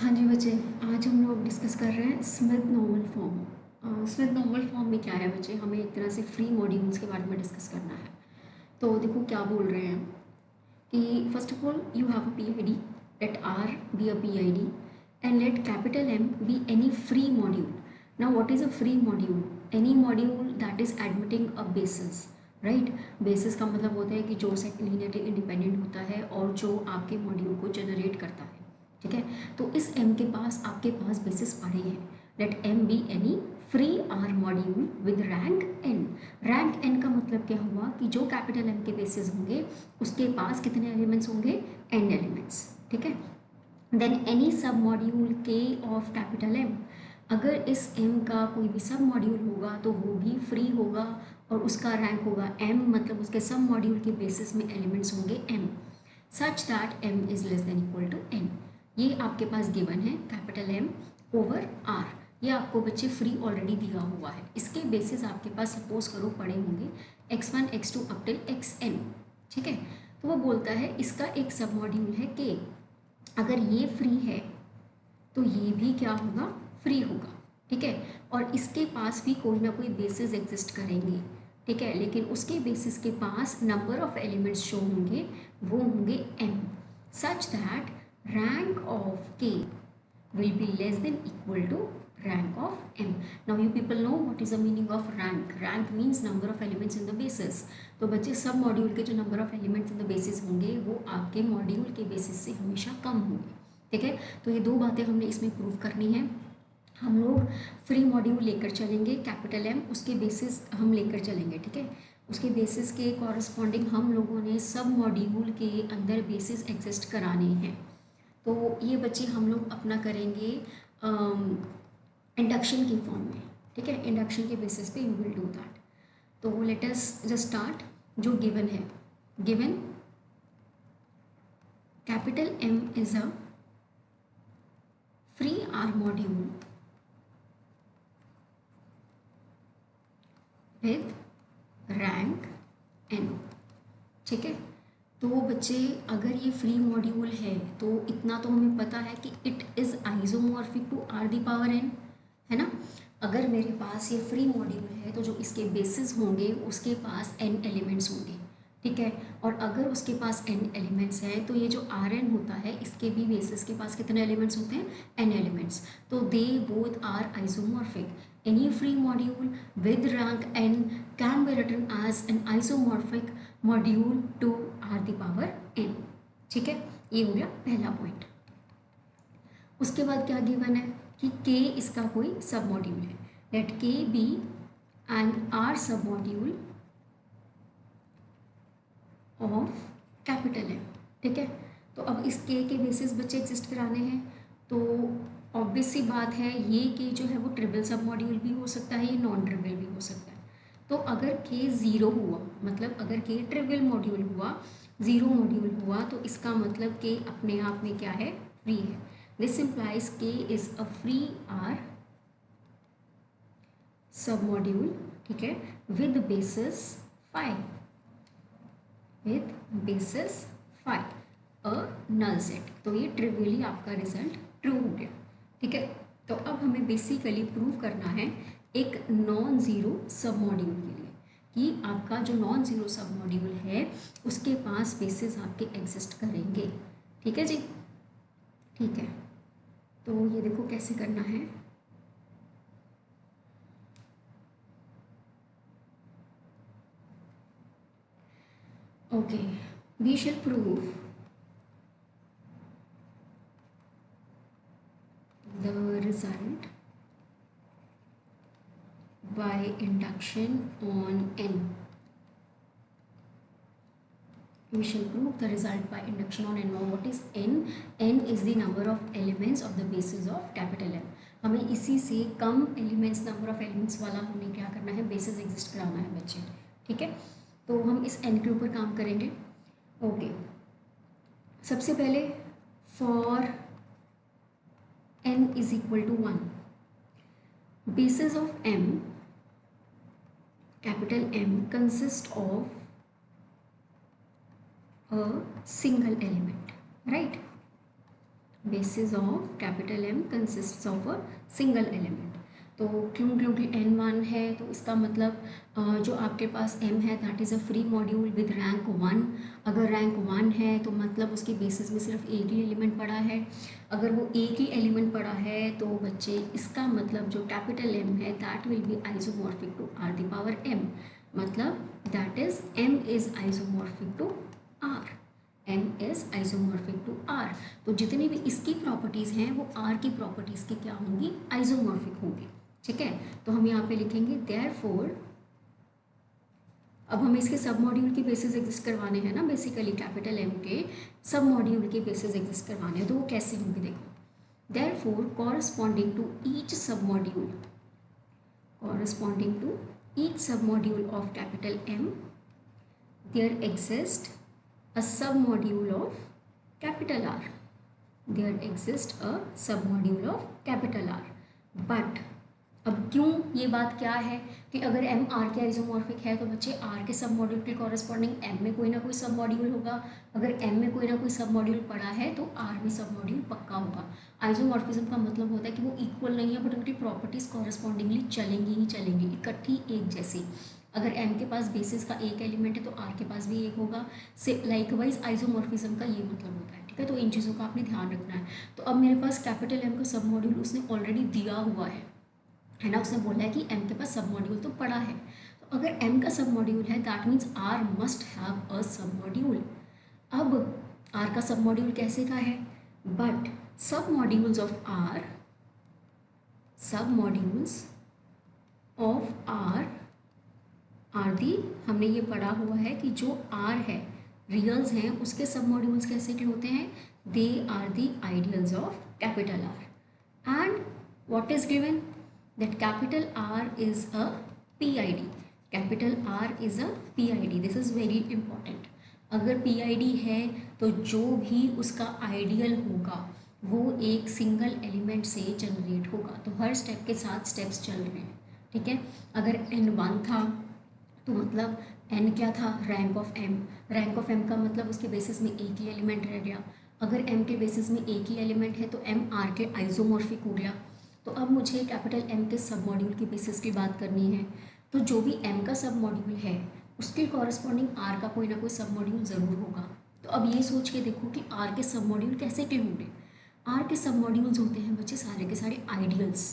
हाँ जी बच्चे, आज हम लोग डिस्कस कर रहे हैं Smith normal form. Smith normal form में क्या है बच्चे, हमें एक तरह से फ्री मॉड्यूल्स के बारे में डिस्कस करना है। तो देखो क्या बोल रहे हैं कि first of all you have a P I D, let R be a P I D and let capital M be any free module. Now what is a free module? Any module that is admitting a basis, right. Basis का मतलब होता है कि जो set linearly independent होता है और जो आपके मॉड्यूल को जनरेट करता है, ठीक है। तो इस m के पास आपके पास बेसिस पड़े हैं। Let m be any free R module with rank n। Rank n का मतलब क्या हुआ कि जो कैपिटल M के बेसिस होंगे उसके पास कितने एलिमेंट्स होंगे? n एलिमेंट्स, ठीक है। देन एनी सब module k of capital M, अगर इस m का कोई भी सब मॉड्यूल होगा तो वो भी फ्री होगा और उसका रैंक होगा m, मतलब उसके सब मॉड्यूल के बेसिस में एलिमेंट्स होंगे m, such that m is less than equal to n। ये आपके पास गिवन है कैपिटल M ओवर R। ये आपको बच्चे फ्री ऑलरेडी दिया हुआ है। इसके बेसिस आपके पास सपोज करो पड़े होंगे x1 x2 up till xn, ठीक है। तो वो बोलता है इसका एक सब मॉड्यूल है k, अगर ये फ्री है तो ये भी क्या होगा? फ्री होगा, ठीक है। और इसके पास भी कोई ना कोई बेसिस एग्जिस्ट करेंगे, ठीक है, लेकिन उसके बेसिस के पास नंबर ऑफ एलिमेंट्स जो होंगे वो होंगे m, such that rank of k will be less than equal to rank of m. Now you people know what is the meaning of rank. Rank means number of elements in the basis. तो बच्चे सब module के जो number of elements in the basis होंगे वो आपके module के basis से हमेशा कम होंगे, ठीक है। तो ये दो बातें हमने इसमें प्रूव करनी है। हम लोग फ्री मॉड्यूल लेकर चलेंगे कैपिटल M, उसके बेसिस हम लेकर चलेंगे, ठीक है। उसके बेसिस के कॉरस्पॉन्डिंग हम लोगों ने सब मॉड्यूल के अंदर बेसिस एग्जिस्ट कराने हैं। तो ये बच्चे हम लोग अपना करेंगे इंडक्शन की फॉर्म में, ठीक है। इंडक्शन के बेसिस पे यू विल डू दैट। तो लेट अस जस्ट स्टार्ट। जो गिवन है, given capital M is a free R module with rank n, ठीक है। तो बच्चे अगर ये फ्री मॉड्यूल है तो इतना तो हमें पता है कि it is isomorphic to r the power n, है ना। अगर मेरे पास ये फ्री मॉड्यूल है तो जो इसके बेसिस होंगे उसके पास n एलिमेंट्स होंगे, ठीक है। और अगर उसके पास n एलिमेंट्स हैं तो ये जो Rn होता है इसके भी बेसिस के पास कितने एलिमेंट्स होते हैं? n elements. तो they both are isomorphic. Any free module with rank n can be written as an isomorphic module to r the power n, ठीक है। ये हो गया पहला पॉइंट। उसके बाद क्या गिवन है कि k इसका कोई सब मॉड्यूल है। Let k be and r submodule of capital M, ठीक है। तो अब इस k के बेसिस बच्चे एग्जिस्ट कराने हैं तो ऑब्वियस सी बात है ये k जो है वो ट्रिपल सब मॉड्यूल भी हो सकता है, ये नॉन ट्रिपल भी हो सकता है। तो अगर k ज़ीरो हुआ, मतलब अगर k ट्रिपल मॉड्यूल हुआ, ज़ीरो मॉड्यूल हुआ, तो इसका मतलब k अपने आप में क्या है? फ्री है। This implies k is a free R submodule, ठीक है, with basis 5, with basis 5 a null set. तो ये ट्रिवियली आपका रिजल्ट ट्रू हो गया, ठीक है। तो अब हमें बेसिकली प्रूव करना है एक नॉन ज़ीरो सब मॉड्यूल के लिए कि आपका जो नॉन ज़ीरो सब मॉड्यूल है उसके पास बेसिस आपके एग्जिस्ट करेंगे, ठीक है जी, ठीक है। तो ये देखो कैसे करना है। Okay, we shall prove the result by induction on n. We shall prove the result by induction on n. Now what is n? n is the number of elements of the basis of capital M. हमें इसी से कम elements, number of elements वाला हमें क्या करना है? Basis exist कराना है बच्चे, ठीक है। तो हम इस n के ऊपर काम करेंगे। ओके, सबसे पहले for n is equal to 1, basis of m, capital M, consist of a single element, right? basis of capital M consists of a single element. तो क्योंकि n1 है तो इसका मतलब जो आपके पास m है that is a free module with rank 1. अगर रैंक 1 है तो मतलब उसके बेसिस में सिर्फ एक ही एलिमेंट पड़ा है. अगर वो एक ही एलिमेंट पड़ा है तो बच्चे इसका मतलब जो कैपिटल M है that will be isomorphic to r the power m. मतलब that is m is isomorphic to r. m is isomorphic to r. तो जितनी भी इसकी प्रॉपर्टीज़ हैं वो r की प्रॉपर्टीज़ की क्या होंगी, आइसोमॉर्फिक होंगी. ठीक है, तो हम यहाँ पे लिखेंगे देयरफॉर. अब हमें इसके सब मॉड्यूल के बेसिस एग्जिस्ट करवाने हैं ना, बेसिकली कैपिटल M के सब मॉड्यूल के बेसिस एग्जिस्ट करवाने हैं. तो वो कैसे होंगे देखो. देयरफॉर कॉरस्पॉन्डिंग टू ईच सब module, corresponding to each submodule of capital M, there exists a submodule of capital R. There exists a submodule of capital R. But अब क्यों ये बात क्या है कि अगर M R के आइसोमॉर्फिक है तो बच्चे R के सब मॉड्यूल के कॉरस्पॉन्डिंग M में कोई ना कोई सब मॉड्यूल होगा. अगर M में कोई ना कोई सब मॉड्यूल पड़ा है तो R में सब मॉड्यूल पक्का होगा. आइसोमॉर्फिज्म का मतलब होता है कि वो इक्वल नहीं है बट उनकी प्रॉपर्टीज़ कॉरस्पॉन्डिंगली चलेंगी ही चलेंगी, इकट्ठी एक जैसी. अगर M के पास बेसिस का एक एलिमेंट है तो R के पास भी एक होगा. से लाइकवाइज आइसोमॉर्फिज्म का ये मतलब होता है. ठीक है, तो इन चीज़ों का आपने ध्यान रखना है. तो अब मेरे पास कैपिटल M का सब मॉड्यूल उसने ऑलरेडी दिया हुआ है ना. उसने बोला है कि M के पास सब मॉड्यूल तो पड़ा है. तो अगर M का सब मॉड्यूल है that means R must have a सब मॉड्यूल. अब R का सब मॉड्यूल कैसे का है, but submodules of R, submodules of R are the, हमने ये पढ़ा हुआ है कि जो R है रियल्स हैं उसके सब मॉड्यूल्स कैसे के होते हैं, they are the ideals of capital R. And what is given, that capital R is a PID. Capital R is a PID. This is very important. अगर PID है तो जो भी उसका आइडियल होगा वो एक सिंगल एलिमेंट से जनरेट होगा. तो हर स्टेप के साथ स्टेप्स चल रहे हैं. ठीक है, अगर N1 था तो मतलब N क्या था, rank of M. Rank of M का मतलब उसके बेसिस में एक ही एलिमेंट रह गया. अगर M के बेसिस में एक ही एलिमेंट है तो M R के आइसोमॉर्फिक हो गया. तो अब मुझे कैपिटल M के सब मॉड्यूल की बेसिस की बात करनी है. तो जो भी M का सब मॉड्यूल है उसके कॉरस्पॉन्डिंग R का कोई ना कोई सब मॉड्यूल ज़रूर होगा. तो अब ये सोच के देखो कि R के सब मॉड्यूल कैसे के होंगे. R के सब मॉड्यूल्स होते हैं बच्चे सारे के सारे आइडियल्स.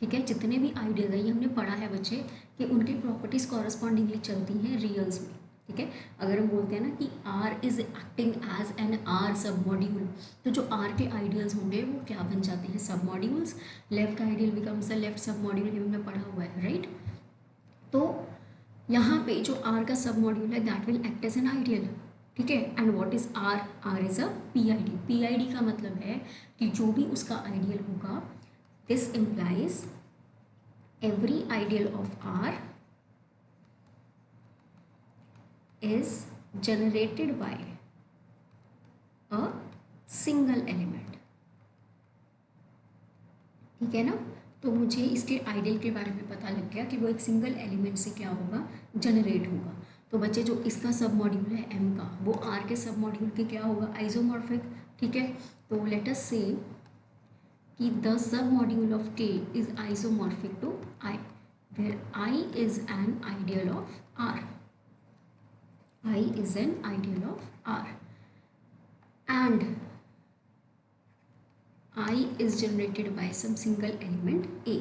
ठीक है, जितने भी आइडियल्स हैं ये हमने पढ़ा है बच्चे कि उनकी प्रॉपर्टीज़ कॉरस्पॉन्डिंगली चलती हैं रियल्स में. ठीक है, अगर हम बोलते हैं ना कि R is acting as an R submodule तो जो R के आइडियल्स होंगे वो क्या बन जाते हैं, सब modules. Left ideal becomes a left सब मॉड्यूल, हमने पढ़ा हुआ है राइट. तो यहाँ पे जो R का सब मॉड्यूल है that will act as an ideal. ठीक है, and what is R, R is a PID. PID का मतलब है कि जो भी उसका आइडियल होगा this implies every ideal of R is generated by a single element. ठीक है ना, तो मुझे इसके आइडियल के बारे में पता लग गया कि वो एक सिंगल एलिमेंट से क्या होगा, जनरेट होगा. तो बच्चे जो इसका सब मॉड्यूल है M का वो R के सब मॉड्यूल के क्या होगा, आइसोमॉर्फिक. ठीक है, तो लेट अस से कि the submodule of K is isomorphic to I where I is an ideal of R. I is an ideal of R and I is generated by some single element A.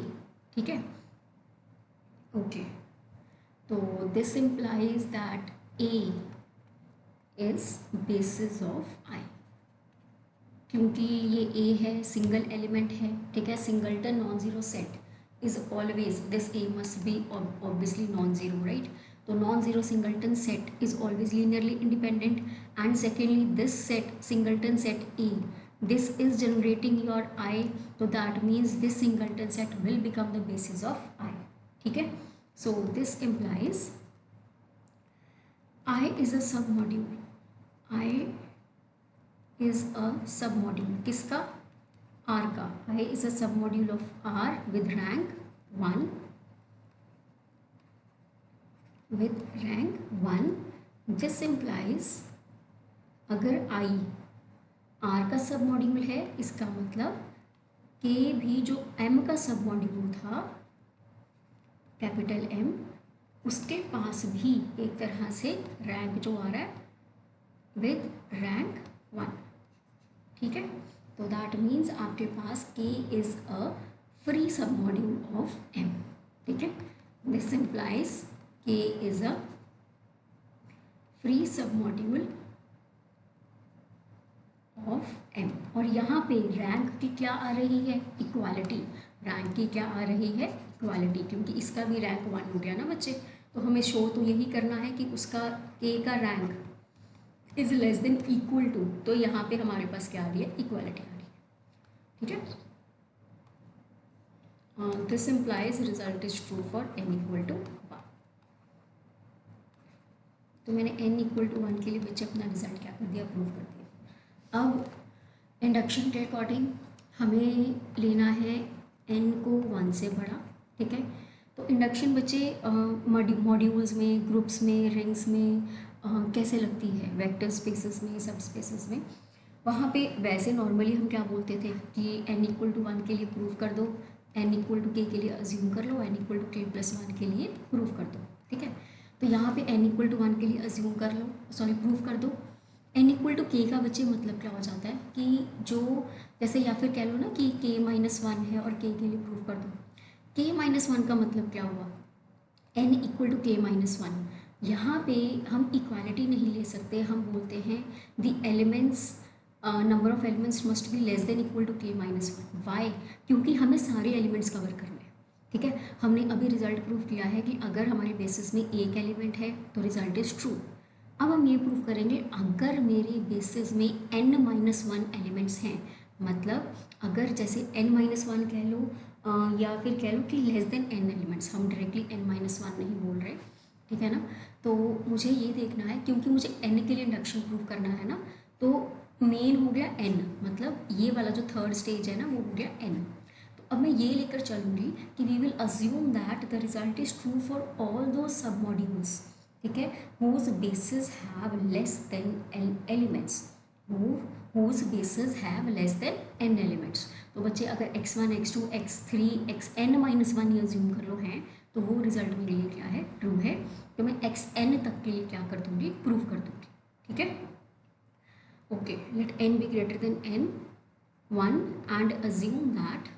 ठीक है, okay. तो this implies that A is basis of I. क्योंकि ये A है, single element है. ठीक है, singleton non zero set is always this A must be obviously non zero right. तो non zero singleton set is always linearly independent. And secondly this set singleton set A, this is generating your I. तो that means this singleton set will become the basis of I. ठीक है, so this implies I is a सब module. I is a सब module किसका, R का. I is a सब module of R with rank 1, with rank 1. This implies अगर I are का सब मॉड्यूल है, इसका मतलब के भी जो एम का सब मॉड्यूल था, कैपिटल एम, उसके पास भी एक तरह से रैंक जो आ रहा है विद रैंक 1। ठीक है, तो दैट मीन्स आपके पास के is a free submodule of M. ठीक है, दिस इम्प्लाइज के is a free submodule of M. और यहाँ पे रैंक की क्या आ रही है, इक्वालिटी। रैंक की क्या आ रही है, इक्वालिटी, क्योंकि इसका भी रैंक 1 हो गया ना बच्चे। तो हमें शो तो यही करना है कि उसका के का rank is less than equal to, तो यहाँ पे हमारे पास क्या आ रही है, इक्वालिटी आ रही है। ठीक है, this implies result is true for n equal to 1। तो मैंने एन इक्वल टू 1 के लिए बच्चे अपना रिजल्ट क्या कर दिया, प्रूव कर दिया। अब इंडक्शन के अकॉर्डिंग हमें लेना है एन को 1 से बड़ा। ठीक है, तो इंडक्शन बच्चे मॉड्यूल्स में, ग्रुप्स में, रिंग्स में कैसे लगती है, वेक्टर स्पेसेस में, सब स्पेसेस में। वहाँ पे वैसे नॉर्मली हम क्या बोलते थे कि एन इक्वल टू 1 के लिए प्रूव कर दो, एन इक्वल टू के लिए अज्यूम कर लो, एन इक्वल टू के प्लस 1 के लिए प्रूव कर दो। ठीक है, तो यहाँ पे एन इक्वल टू 1 के लिए अज्यूम कर लो, सॉरी प्रूव कर दो। एन इक्वल टू के का बच्चे मतलब क्या हो जाता है कि जो जैसे, या फिर कह लो ना कि के माइनस 1 है और के लिए प्रूव कर दो। के माइनस 1 का मतलब क्या हुआ, N equal to K minus 1। यहाँ पे हम इक्वालिटी नहीं ले सकते, हम बोलते हैं the elements, number of elements must be less than equal to K minus 1। Why, क्योंकि हमें सारे एलिमेंट्स कवर करने हैं। ठीक है, हमने अभी रिजल्ट प्रूव किया है कि अगर हमारे बेसिस में एक एलिमेंट है तो रिजल्ट इज ट्रू। अब हम ये प्रूव करेंगे अगर मेरे बेसिस में n माइनस 1 एलिमेंट्स हैं, मतलब अगर जैसे n माइनस 1 कह लो या फिर कह लो कि लेस देन n एलिमेंट्स, हम डायरेक्टली n माइनस 1 नहीं बोल रहे। ठीक है ना, तो मुझे ये देखना है क्योंकि मुझे n के लिए इंडक्शन प्रूव करना है ना, तो मेन हो गया n, मतलब ये वाला जो थर्ड स्टेज है ना वो हो गया n। तो अब मैं ये लेकर चलूँगी कि we will assume that the result is true for all दो सब मॉड्यूल्स। ठीक है, whose bases have less than n elements, whose bases have less than n elements। तो बच्चे अगर x1 x2 x3 xn minus 1 ये अज्यूम कर लो हैं, तो वो रिजल्ट मेरे लिए क्या है, ट्रू है। तो मैं xn तक के लिए क्या कर दूंगी, प्रूव कर दूंगी। ठीक है, okay, let n be greater than n 1 and assume that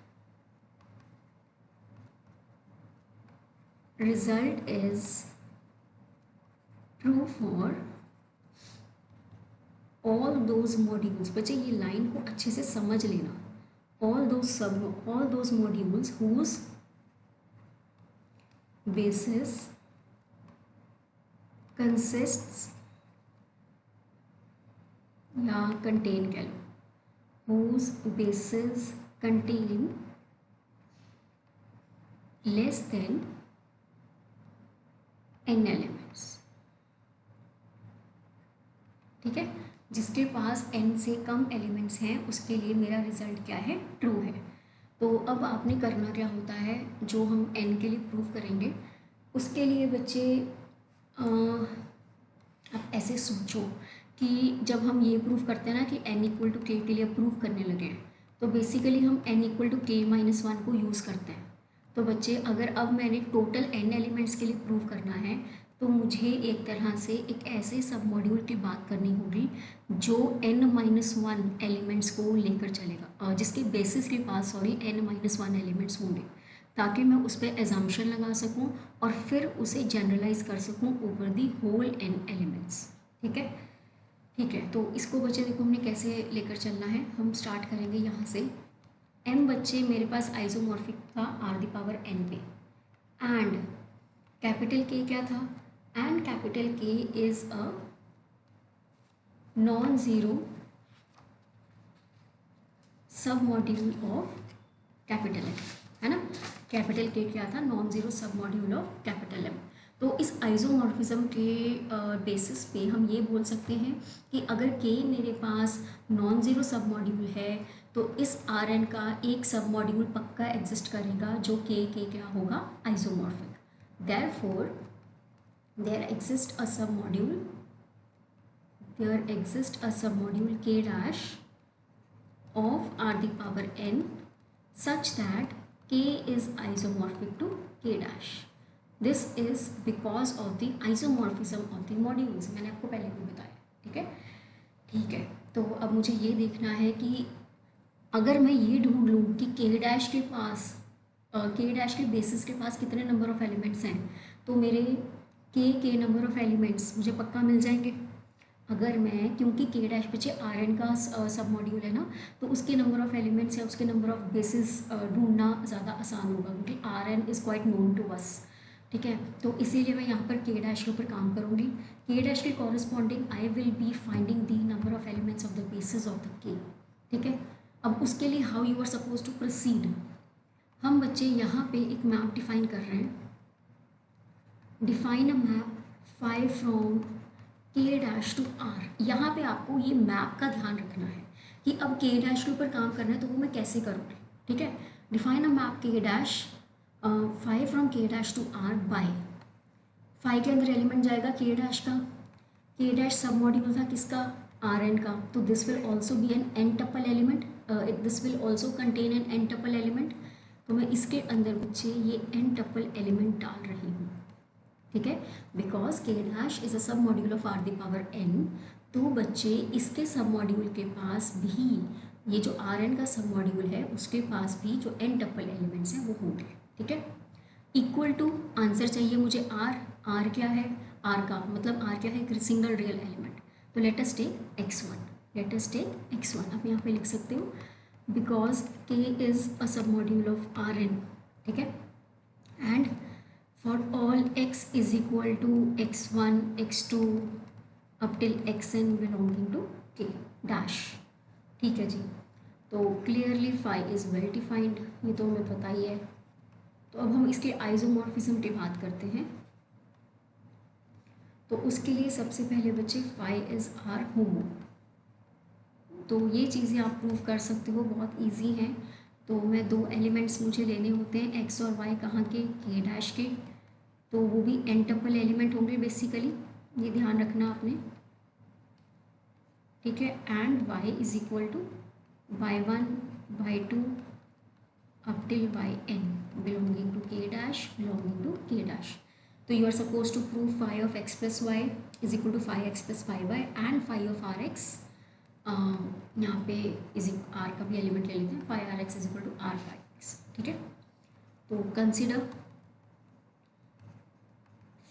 result is true for all those modules. बच्चे ये लाइन को अच्छे से समझ लेना, all those modules whose basis consists या कंटेन कह लो, whose basis contain less than n elements. ठीक है, जिसके पास n से कम एलिमेंट्स हैं उसके लिए मेरा रिजल्ट क्या है, ट्रू है। तो अब आपने करना क्या होता है, जो हम n के लिए प्रूव करेंगे उसके लिए बच्चे आप ऐसे सोचो कि जब हम ये प्रूव करते हैं ना कि n इक्वल टू के लिए प्रूव करने लगे हैं, तो बेसिकली हम n equal to K minus 1 को यूज़ करते हैं। तो बच्चे अगर अब मैंने टोटल n एलिमेंट्स के लिए प्रूव करना है तो मुझे एक तरह से एक ऐसे सब मॉड्यूल की बात करनी होगी जो n माइनस 1 एलिमेंट्स को लेकर चलेगा, जिसके बेसिस के पास n माइनस 1 एलिमेंट्स होंगे, ताकि मैं उस पर एजम्पशन लगा सकूं और फिर उसे जनरलाइज कर सकूं over the whole n elements. ठीक है, ठीक है, तो इसको बच्चे देखो हमने कैसे लेकर चलना है। हम स्टार्ट करेंगे यहाँ से, m बच्चे मेरे पास आइसोमॉर्फिक था r⁴ n पे, एंड कैपिटल K क्या था, and capital K is a non zero सब मॉड्यूल ऑफ कैपिटल M, है ना। कैपिटल K क्या था, नॉन ज़ीरो सब मॉड्यूल ऑफ कैपिटल M। तो इस आइसोमॉर्फिज्म के बेसिस पे हम ये बोल सकते हैं कि अगर K मेरे पास नॉन ज़ीरो सब मॉड्यूल है तो इस Rn का एक सब मॉड्यूल पक्का एग्जिस्ट करेगा जो K क्या होगा, isomorphic. Therefore there exists a submodule K dash of r the power n such that k is isomorphic to k dash. This is because of the isomorphism of the modules, मैंने आपको पहले भी बताया, ठीक है। ठीक है, तो अब मुझे ये देखना है कि अगर मैं ये ढूंढ लूँ कि के डैश के बेसिस के पास कितने नंबर ऑफ एलिमेंट्स हैं, तो मेरे के नंबर ऑफ एलिमेंट्स मुझे पक्का मिल जाएंगे। अगर मैं, क्योंकि के डैश पीछे आर एन का सब मॉड्यूल है ना, तो उसके नंबर ऑफ एलिमेंट्स या उसके नंबर ऑफ बेसिस ढूंढना ज़्यादा आसान होगा, क्योंकि R n is quite known to us, ठीक है। तो इसीलिए मैं यहाँ पर के डैश के ऊपर काम करूँगी। K dash K corresponding I will be finding the number of elements of the basis of the K, ठीक है। अब उसके लिए how you are suppose to proceed, हम बच्चे यहाँ पे एक मैप डिफाइन कर रहे हैं। Define a map 5 from k dash to are. यहाँ पे आपको ये मैप का ध्यान रखना है कि अब के डैश के ऊपर काम करना है तो वो मैं कैसे करूँगी, ठीक है। डिफाइन अ मैप के dash 5 from k dash to are bye 5 के अंदर एलिमेंट जाएगा के डैश का, के डैश सब मॉड्यूल था किसका, आर एन का, तो this will also be an n tuple element, this will also contain an n tuple element. तो मैं इसके अंदर बच्चे ये एन टपल एलिमेंट डाल रही हूँ, ठीक है, बिकॉज के डैश इज़ अ सब module of R the power n. तो बच्चे इसके सब मॉड्यूल के पास भी, ये जो आर एन का सब मॉड्यूल है उसके पास भी जो एन टपल एलिमेंट्स हैं वो होंगे, ठीक है। इक्वल टू आंसर चाहिए मुझे आर क्या है, आर का मतलब आर क्या है, एक सिंगल रियल एलिमेंट, तो लेट अस टेक x1, आप यहाँ पे लिख सकते हो बिकॉज k इज़ अ सब मॉड्यूल ऑफ आर एन, ठीक है। And for all x is equal to x1 x2 up till xn belonging to k dash, ठीक है जी। तो clearly phi is well defined, ये तो हमें पता ही है। तो अब हम इसके आइसोमॉर्फिज्म की बात करते हैं। तो उसके लिए सबसे पहले बच्चे फाई इज़ आर होमो, तो ये चीज़ें आप प्रूव कर सकते हो, बहुत इजी हैं। तो मैं 2 एलिमेंट्स मुझे लेने होते हैं x और y, कहाँ के डैश के, तो वो भी एन टपल एलिमेंट होंगे बेसिकली, ये ध्यान रखना आपने, ठीक है। And y is equal to y1 y2 up till yn belonging to k dash belonging to k dash. तो you are supposed to prove phi of x plus y is equal to phi x plus phi y and phi of rx, यहाँ पे is r का भी element ले लेते हैं, phi rx is equal to r phi x, ठीक है। तो consider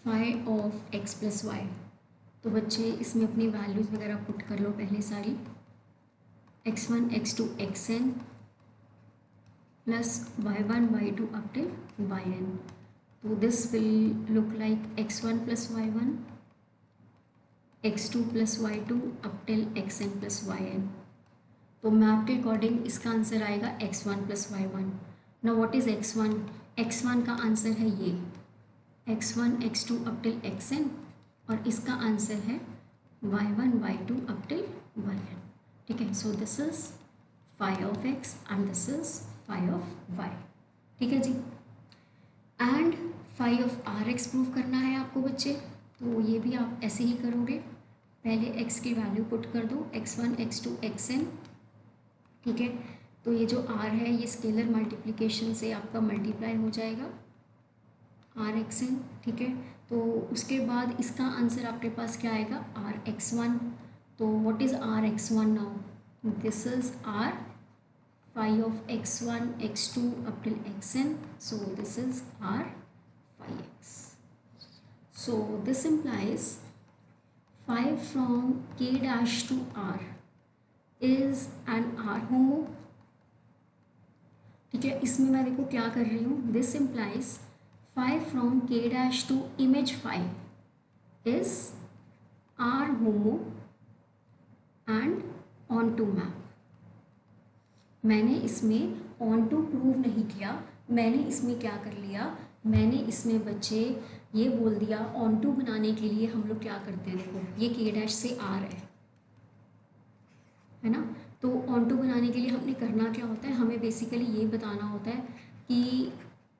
phi of x plus y, तो बच्चे इसमें अपनी वैल्यूज़ वगैरह पुट कर लो पहले सारी, x1 x2 xn plus y1 y2 up till yn, तो this will look like x1 plus y1 x2 plus y2 up till xn plus yn। तो मैप के अकॉर्डिंग इसका आंसर आएगा x1 plus y1। Now what is x1, x1 का answer है ये x1 x2 up till xn, और इसका answer है y1 y2 up till yn, ठीक है। So this is phi of x and this is phi of y, ठीक है जी। And phi of rx prove करना है आपको बच्चे, तो ये भी आप ऐसे ही करोगे, पहले x की वैल्यू पुट कर दो x1 x2 xn, ठीक है। तो ये जो r है ये स्केलर मल्टीप्लिकेशन से आपका मल्टीप्लाई हो जाएगा rxn, ठीक है। तो उसके बाद इसका आंसर आपके पास क्या आएगा rx1। तो what is rx1 now, this is r phi of x1 x2 up till xn, so this is r phi x. So this implies phi from k dash to r is an r homo, ठीक है। इसमें मैं देखो क्या कर रही हूँ, this implies phi from k dash to image phi is r homo and onto map। मैंने इसमें ऑन टू प्रूव नहीं किया, मैंने इसमें क्या कर लिया, मैंने इसमें बच्चे ये बोल दिया ऑन टू बनाने के लिए हम लोग क्या करते हैं, देखो ये के डैश से आर है ना। तो ऑन टू बनाने के लिए हमने करना क्या होता है, हमें बेसिकली ये बताना होता है कि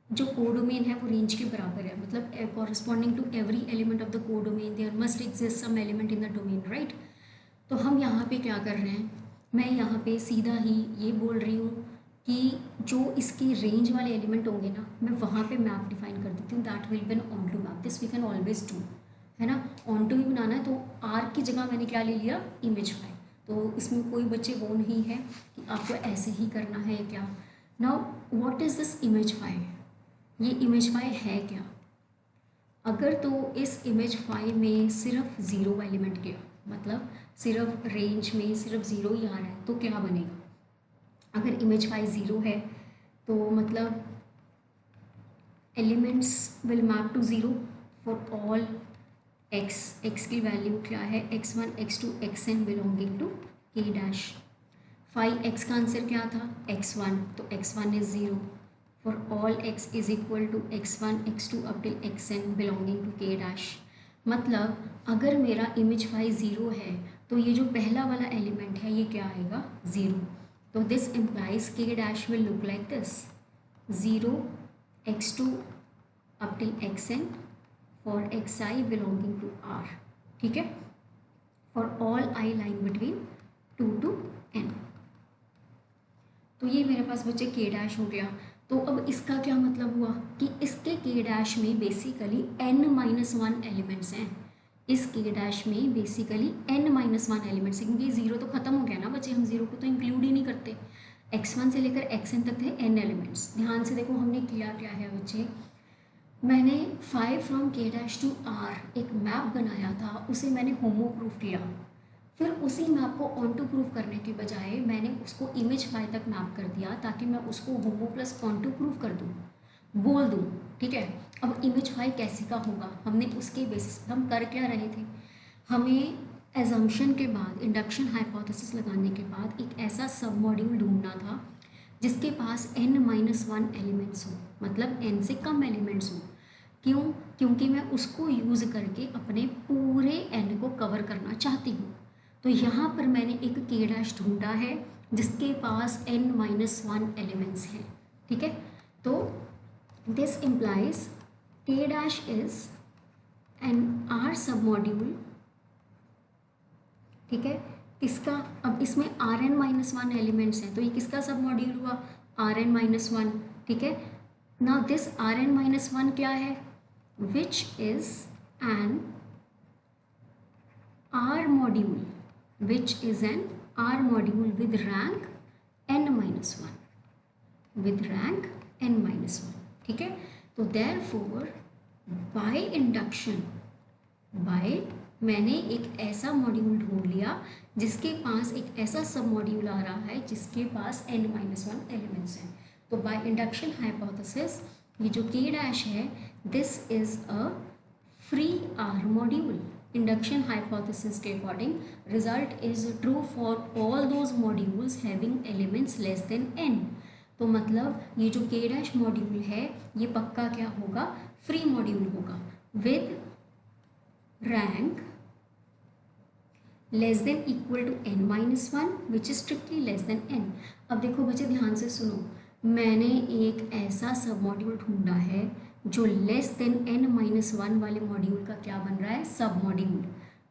जो कोडोमेन है वो रेंज के बराबर है, मतलब corresponding to every element of the codomain there must exist some element in the domain, right. तो हम यहाँ पे क्या कर रहे हैं, मैं यहाँ पे सीधा ही ये बोल रही हूँ कि जो इसके रेंज वाले एलिमेंट होंगे ना, मैं वहाँ पे मैप डिफाइन कर देती हूँ, that will be an onto map, this we can always do, है ना। ऑन टू ही बनाना है तो आर की जगह मैंने क्या ले लिया, इमेजफाई। तो इसमें कोई बच्चे वो नहीं है कि आपको ऐसे ही करना है क्या। नाउ व्हाट इज़ दिस इमेजफाई, ये इमेजफाई है क्या। अगर तो इस इमेजफाई में सिर्फ ज़ीरो एलिमेंट गया, मतलब सिर्फ रेंज में सिर्फ ज़ीरो ही आ रहा है, तो क्या बनेगा। अगर इमेजफाई ज़ीरो है तो मतलब elements will map to zero for all x की वैल्यू क्या है, x1 x2 xn belonging to k dash. Phi x का आंसर क्या था, x1, तो x1 is zero for all x is equal to x1 x2 up till xn belonging to k dash. मतलब अगर मेरा इमेजफाई ज़ीरो है तो ये जो पहला वाला एलिमेंट है ये क्या आएगा, ज़ीरो। तो this implies k dash will look like this, zero x2 up till xn for xi belonging to r, ठीक है, for all i lying between 2 to n। तो ये मेरे पास बच्चे k डैश हो गया। तो अब इसका क्या मतलब हुआ कि इसके k डैश में बेसिकली n-1 एलिमेंट्स हैं, इस k डैश में बेसिकली n-1 एलिमेंट्स हैं, क्योंकि ज़ीरो तो ख़त्म हो गया ना बच्चे, हम ज़ीरो को तो इंक्लूड ही नहीं करते। x1 से लेकर xn तक थे n एलिमेंट्स। ध्यान से देखो हमने किया क्या है बच्चे, मैंने 5 from k dash to r एक मैप बनाया था, उसे मैंने होमो प्रूफ किया। फिर उसी मैप को ऑन टू प्रूफ करने के बजाय मैंने उसको इमेजफाई तक मैप कर दिया, ताकि मैं उसको होमो प्लस ऑन टू प्रूफ कर दूँ, बोल दूँ, ठीक है। अब इमेजफाई कैसे का होगा, हमने उसके बेसिस पर हम कर क्या रहे थे, हमें एजम्पशन के बाद, इंडक्शन हाइपोथेसिस लगाने के बाद एक ऐसा सब मॉड्यूल ढूंढना था जिसके पास n-1 एलिमेंट्स हो, मतलब n से कम एलिमेंट्स हो। क्यों, क्योंकि मैं उसको यूज़ करके अपने पूरे n को कवर करना चाहती हूँ। तो यहाँ पर मैंने एक k डैश ढूंढा है जिसके पास n-1 एलिमेंट्स हैं, ठीक है। तो this implies k dash is an r submodule, ठीक है। इसका अब इसमें Rn-1 एलिमेंट्स हैं, तो ये किसका सब मॉड्यूल हुआ, Rn-1, ठीक है। नाउ दिस Rn-1 क्या है, which is an R module, which is an R module with rank n-1, with rank n-1, ठीक है। तो देयरफॉर बाय इंडक्शन, बाय मैंने एक ऐसा मॉड्यूल ढूंढ लिया जिसके पास एक ऐसा सब मॉड्यूल आ रहा है जिसके पास n-1 एलिमेंट्स हैं। तो बाय इंडक्शन हाइपोथेसिस ये जो k डैश है, this is a free R module. Induction hypothesis के according result is true for all those modules having elements less than n। तो मतलब ये जो k डैश मॉड्यूल है ये पक्का क्या होगा, फ्री मॉड्यूल होगा with rank less than equal to n-1 which is strictly less than n। अब देखो बच्चे ध्यान से सुनो, मैंने एक ऐसा सब मॉड्यूल ढूंढा है जो लेस देन n-1 वाले मॉड्यूल का क्या बन रहा है, सब मॉड्यूल,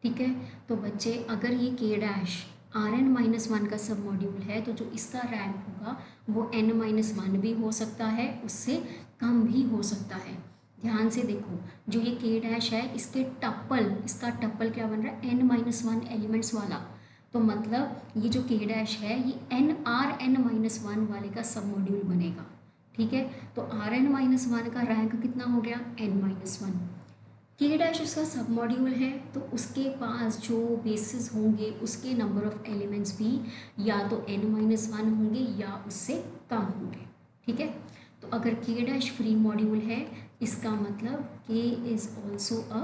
ठीक है। तो बच्चे अगर ये k डैश Rn-1 का सब मॉड्यूल है तो जो इसका रैंक होगा वो n-1 भी हो सकता है, उससे कम भी हो सकता है। ध्यान से देखो, जो ये k डैश है इसके टप्पल, इसका टप्पल क्या बन रहा है, n-1 एलिमेंट्स वाला। तो मतलब ये जो k डैश है ये Rn-1 वाले का सब मॉड्यूल बनेगा, ठीक है। तो Rn-1 का रैंक कितना हो गया, n-1। k डैश उसका सब मॉड्यूल है तो उसके पास जो बेसिस होंगे उसके नंबर ऑफ एलिमेंट्स भी या तो n-1 होंगे या उससे कम होंगे, ठीक है। तो अगर k डैश फ्री मॉड्यूल है इसका मतलब k is also a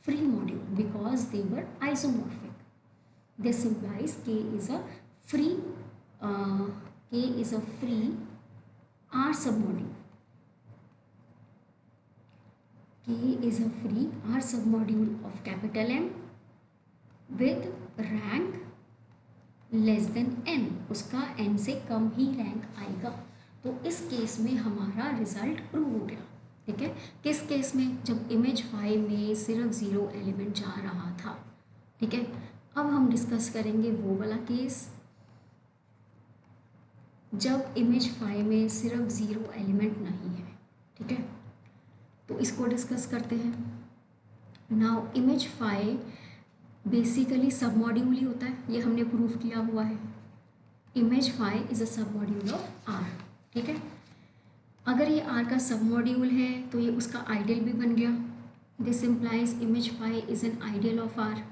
free module because they were isomorphic. This implies k is a free R सब module, k is a free R submodule of capital M with rank less than n, उसका n से कम ही rank आएगा। तो इस case में हमारा result prove हो गया, ठीक है। किस केस में, जब इमेजफाई में सिर्फ ज़ीरो एलिमेंट जा रहा था, ठीक है। अब हम डिस्कस करेंगे वो वाला केस जब इमेज फाइव में सिर्फ ज़ीरो एलिमेंट नहीं है, ठीक है। तो इसको डिस्कस करते हैं। नाउ इमेज फाइव बेसिकली सब मॉड्यूल ही होता है, ये हमने प्रूव किया हुआ है। इमेज फाइव इज़ अ सब मॉड्यूल ऑफ आर, ठीक है। अगर ये आर का सब मॉड्यूल है तो ये उसका आइडियल भी बन गया। This implies image phi is an ideal of R.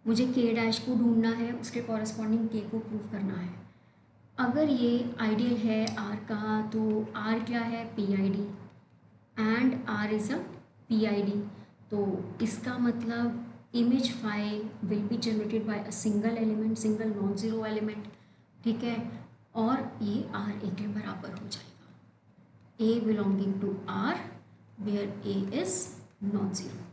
मुझे के डैश को ढूंढना है, उसके कॉरस्पॉन्डिंग के को प्रूव करना है। अगर ये आइडियल है आर का तो आर क्या है, P I D, and R is a P I D. तो इसका मतलब image phi will be generated by a single element, single non zero element, ठीक है। और ये आर ए के बराबर हो जाएगा, a belonging to R where a is non zero,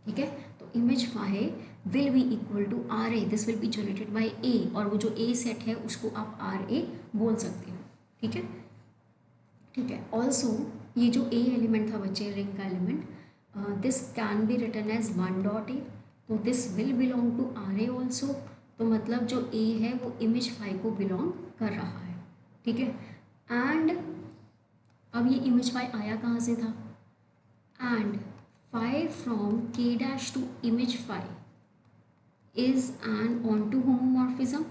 ठीक है। तो image phi will be equal to are a, this will be generated by a, और वो जो ए सेट है उसको आप आर ए बोल सकते हो, ठीक है, ठीक है। ऑल्सो ये जो ए एलिमेंट था बच्चे, रिंग का element, this can be written as one dot a, तो this will belong to are a also. तो मतलब जो ए है वो इमेज फाइव को बिलोंग कर रहा है, ठीक है। एंड अब ये इमेज फाइव आया कहाँ से था, and phi from k dash to image phi is an onto homomorphism,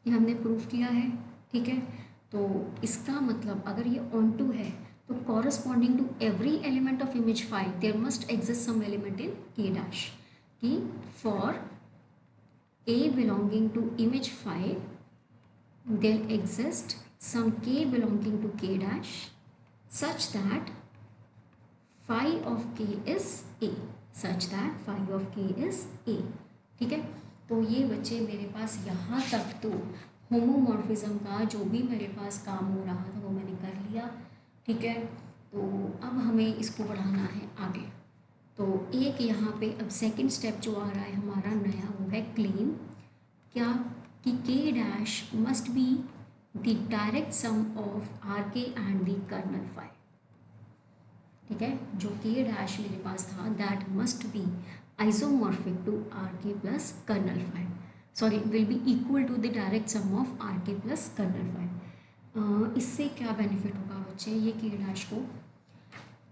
ये हमने प्रूफ किया है, ठीक है। तो इसका मतलब अगर ये ऑन टू है तो corresponding to every element of image phi there must exist some element in k dash, कि for a belonging to image phi there exist some k belonging to k dash such that phi of k is a, such that phi of k is a, ठीक है। तो ये बच्चे मेरे पास यहाँ तक तो होमोमॉर्फिज्म का जो भी मेरे पास काम हो रहा था वो मैंने कर लिया, ठीक है। तो अब हमें इसको बढ़ाना है आगे। तो एक यहाँ पे अब सेकंड स्टेप जो आ रहा है हमारा नया, वो है क्लेम, क्या कि k dash must be the direct sum of R k and the kernel phi, ठीक है। जो के डैश मेरे पास था that must be isomorphic to R k plus kernel phi, sorry will be equal to the direct sum of R k plus kernel phi. इससे क्या benefit होगा बच्चे, ये के डैश को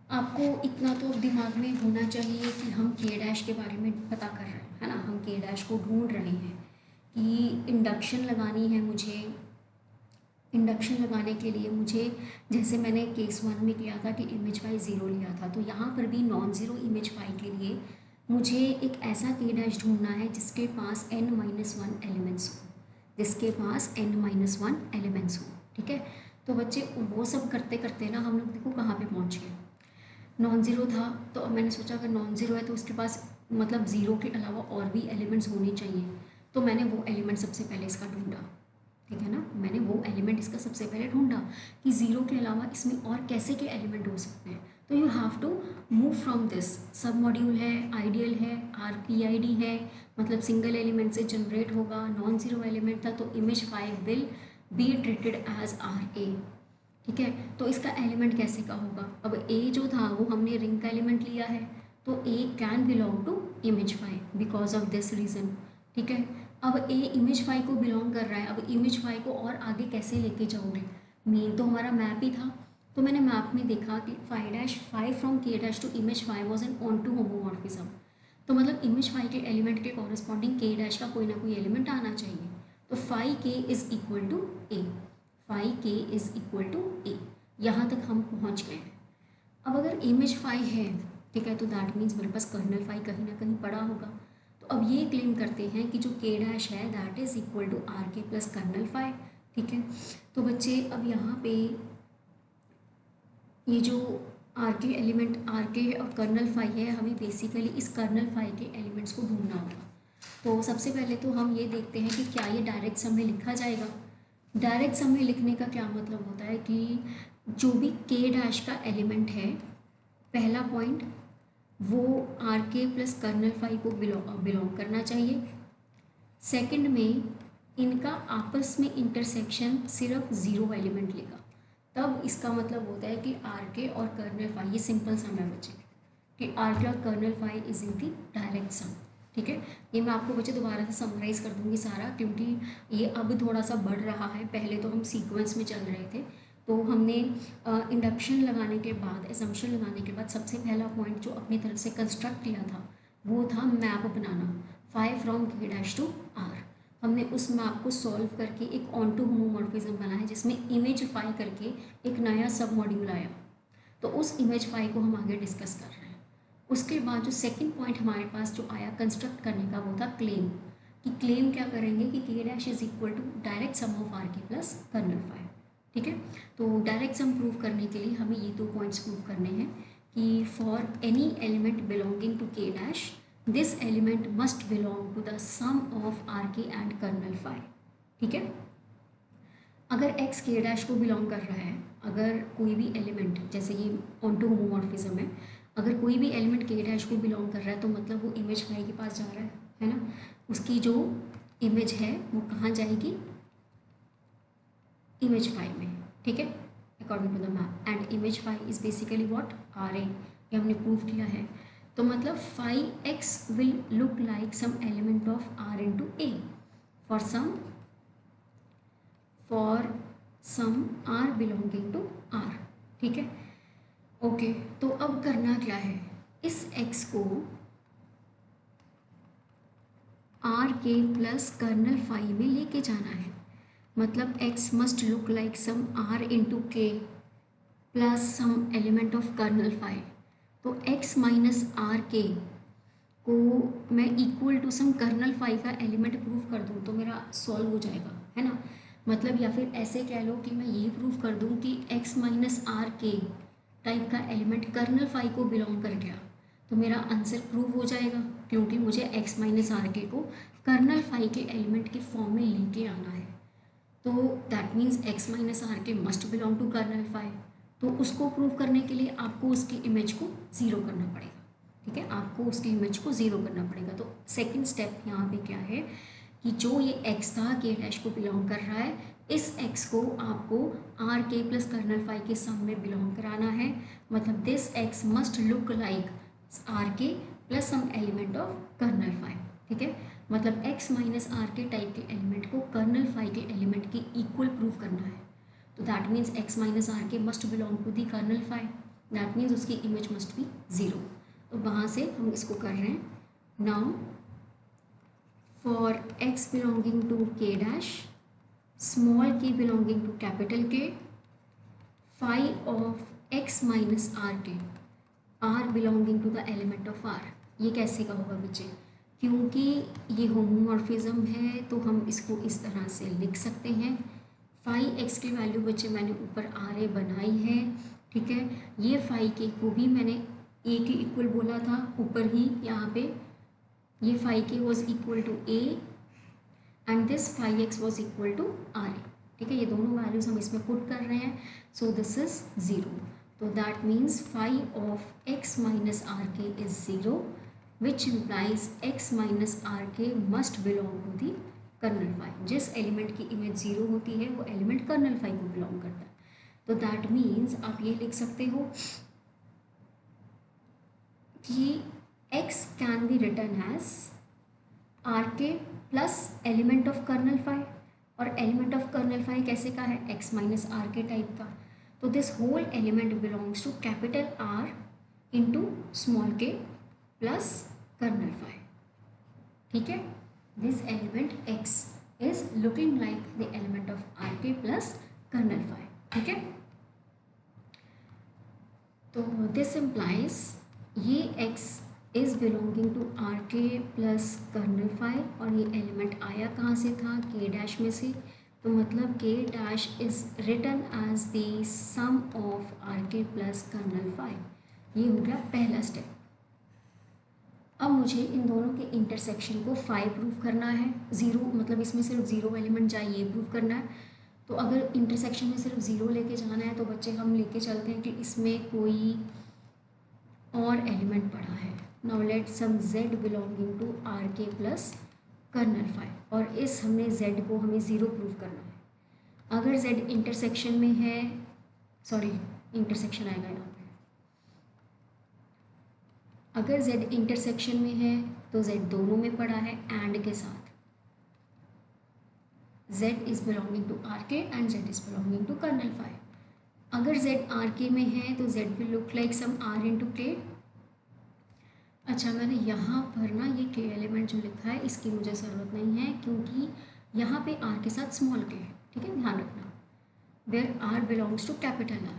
आपको इतना तो दिमाग में होना चाहिए कि हम के डैश के बारे में पता कर रहे हैं, है ना, हम के डैश को ढूंढ रहे हैं कि इंडक्शन लगानी है मुझे। इंडक्शन लगाने के लिए मुझे, जैसे मैंने केस वन में किया था कि इमेज फाइव ज़ीरो लिया था, तो यहाँ पर भी नॉन ज़ीरो इमेज फाइव के लिए मुझे एक ऐसा के डैश ढूंढना है जिसके पास n माइनस वन एलिमेंट्स हो, जिसके पास n माइनस वन एलिमेंट्स हो, ठीक है। तो बच्चे वो सब करते करते ना हम लोग देखो कहाँ पे पहुँच गए, नॉन ज़ीरो था तो अब मैंने सोचा अगर नॉन ज़ीरो है तो उसके पास मतलब ज़ीरो के अलावा और भी एलिमेंट्स होने चाहिए, तो मैंने वो एलिमेंट सबसे पहले इसका ढूंढा, ठीक है ना। मैंने वो एलिमेंट इसका सबसे पहले ढूंढा कि ज़ीरो के अलावा इसमें और कैसे के एलिमेंट हो सकते हैं। तो you have to move from this, sub module है, आइडियल है, आर पी आई डी है, मतलब सिंगल एलिमेंट से जनरेट होगा, नॉन ज़ीरो एलिमेंट था तो image phi will be treated as R a, ठीक है। तो इसका एलिमेंट कैसे का होगा, अब ए जो था वो हमने रिंग का एलिमेंट लिया है, तो a can belong to image phi because of this reason, ठीक है। अब ए इमेज फाइव को बिलोंग कर रहा है, अब इमेज फाइव को और आगे कैसे लेके जाओगे, मेन तो हमारा मैप ही था। तो मैंने मैप में देखा कि phi dash phi from k dash to image phi was an onto homomorphism, तो मतलब इमेज फाइव के एलिमेंट के कॉरस्पॉन्डिंग के डैश का कोई ना कोई एलिमेंट आना चाहिए। तो phi k is equal to a, phi k is equal to a, यहाँ तक हम पहुँच गए हैं। अब अगर इमेज फाइव है, ठीक है, तो दैट मीन्स मेरे पास कर्नल फाइव कहीं ना कहीं पड़ा होगा। तो अब ये क्लेम करते हैं कि जो के डैश है that is equal to R k plus kernel phi, ठीक है। तो बच्चे अब यहाँ पे ये जो आर के एलिमेंट आर के और कर्नल फाइव है, हमें बेसिकली इस कर्नल फाइव के एलिमेंट्स को ढूंढना होगा। तो सबसे पहले तो हम ये देखते हैं कि क्या ये डायरेक्ट सम में लिखा जाएगा। डायरेक्ट सम में लिखने का क्या मतलब होता है कि जो भी के डैश का एलिमेंट है, पहला पॉइंट वो are k plus kernel five को बिलोंग करना चाहिए। सेकंड में इनका आपस में इंटरसेक्शन सिर्फ ज़ीरो एलिमेंट लेगा, तब इसका मतलब होता है कि आर के और कर्नल फाइव, ये सिंपल सम है बच्चे कि आर के और colonel five is in the direct sum, ठीक है, ये मैं आपको बच्चे दोबारा से समराइज़ कर दूंगी सारा, क्योंकि ये अब थोड़ा सा बढ़ रहा है। पहले तो हम सीक्वेंस में चल रहे थे। तो हमने इंडक्शन लगाने के बाद, एजम्पशन लगाने के बाद सबसे पहला पॉइंट जो अपनी तरफ से कंस्ट्रक्ट किया था वो था map banana, 5 from k dash to are. हमने उस मैप को सॉल्व करके एक ऑन टू होमोमॉर्फिज्म बनाया जिसमें इमेज फाई करके एक नया सब मॉड्यूल आया। तो उस इमेज फाई को हम आगे डिस्कस कर रहे हैं। उसके बाद जो सेकंड पॉइंट हमारे पास जो आया कंस्ट्रक्ट करने का वो था क्लेम, कि क्लेम क्या करेंगे कि k dash is equal to direct sum of R k plus kernel phi. ठीक है, तो डायरेक्ट सम प्रूव करने के लिए हमें ये 2 पॉइंट्स प्रूव करने हैं कि for any element belonging to k dash this element must belong to the sum of R k and kernel phi. ठीक है, अगर एक्स के डैश को बिलोंग कर रहा है, अगर कोई भी एलिमेंट, जैसे ये ऑन टू होमोमॉर्फिज्म है, अगर कोई भी एलिमेंट के डैश को बिलोंग कर रहा है तो मतलब वो इमेज फाई के पास जा रहा है ना। उसकी जो इमेज है वो कहाँ जाएगी, इमेज फाई में। ठीक है, according to the map, and image phi is basically what, R a, ये हमने प्रूव किया है। तो मतलब phi x will look like some element of R into a for some r belonging to R. ठीक है, ओके, तो अब करना क्या है, इस x को are k plus kernel phi में लेके जाना है। मतलब x must look like some r into k plus some element of kernel phi. तो x माइनस आर के को मैं equal to some kernel phi का एलिमेंट प्रूव कर दूँ तो मेरा सॉल्व हो जाएगा, है ना। मतलब या फिर ऐसे कह लो कि मैं ये प्रूव कर दूँ कि x minus are k type का एलिमेंट कर्नल फाई को बिलोंग कर गया तो मेरा आंसर प्रूव हो जाएगा, क्योंकि मुझे x माइनस आर के को कर्नल फाई के एलिमेंट के फॉर्म में लेके आना है। तो that means x minus are k must belong to kernel phi. तो उसको प्रूव करने के लिए आपको उसकी इमेज को ज़ीरो करना पड़ेगा। ठीक है, आपको उसकी इमेज को ज़ीरो करना पड़ेगा। तो सेकंड स्टेप यहाँ पे क्या है कि जो ये x था के डैश को बिलोंग कर रहा है, इस x को आपको are k plus kernel phi के सम में बिलोंग कराना है। मतलब this x must look like r k plus some element of kernel phi. ठीक है, मतलब x minus are k type के एलिमेंट को कर्नल फाई के एलिमेंट के इक्वल प्रूव करना है। तो that means x minus are k must belong to the kernel phi, that means उसकी इमेज मस्ट बी ज़ीरो। तो वहाँ से हम इसको कर रहे हैं। Now for x belonging to k dash, small k belonging to capital K, phi of x minus are k, r belonging to the element of r। ये कैसे का होगा बच्चे, क्योंकि ये होमोमॉर्फिज्म है तो हम इसको इस तरह से लिख सकते हैं। फाई x की वैल्यू बच्चे मैंने ऊपर आर ए बनाई है। ठीक है, ये फाई के को भी मैंने a के इक्वल बोला था ऊपर ही, यहाँ पे ये phi k was equal to a and this phi x was equal to are a. ठीक है, ये दोनों वैल्यूज हम इसमें पुट कर रहे हैं। So this is zero. तो that means phi of x minus are k is zero, which implies x minus are k must belong to the kernel phi. जिस एलिमेंट की इमेज ज़ीरो होती है वो एलिमेंट कर्नल फाई को belong करता है। तो दैट मीन्स आप ये लिख सकते हो कि x can be written as r k plus element of kernel phi, और एलिमेंट ऑफ कर्नल फाई कैसे का है, x minus are k type का। तो this whole element belongs to capital R into small k plus kernel phi. ठीक है, this element x is looking like the element of R k plus kernel phi. ठीक है, तो this implies ये x is belonging to R k plus kernel phi, और ये element आया कहाँ से था, के डैश में से। तो मतलब k dash is written as the sum of R k plus kernel phi. ये हो गया पहला स्टेप। अब मुझे इन दोनों के इंटरसेक्शन को फाई प्रूव करना है। ज़ीरो मतलब इसमें सिर्फ ज़ीरो एलिमेंट जाए ये प्रूव करना है। तो अगर इंटरसेक्शन में सिर्फ ज़ीरो लेके जाना है तो बच्चे हम लेके चलते हैं कि इसमें कोई और एलिमेंट पड़ा है। Now let some z belonging to R k plus kernel phi, और इस हमने z को हमें ज़ीरो प्रूव करना है। अगर z इंटरसेक्शन में है, सॉरी इंटरसेक्शन आएगा यहाँ पे, अगर z इंटरसेक्शन में है तो z दोनों में पड़ा है एंड के साथ, z is belonging to R k and z is belonging to kernel phi. अगर z आर के में है तो z will look like some r into k. अच्छा, मैंने यहाँ पर ना ये के एलिमेंट जो लिखा है इसकी मुझे ज़रूरत नहीं है, क्योंकि यहाँ पे r के साथ स्मॉल के है, ठीक है, ध्यान रखना, where r belongs to capital R।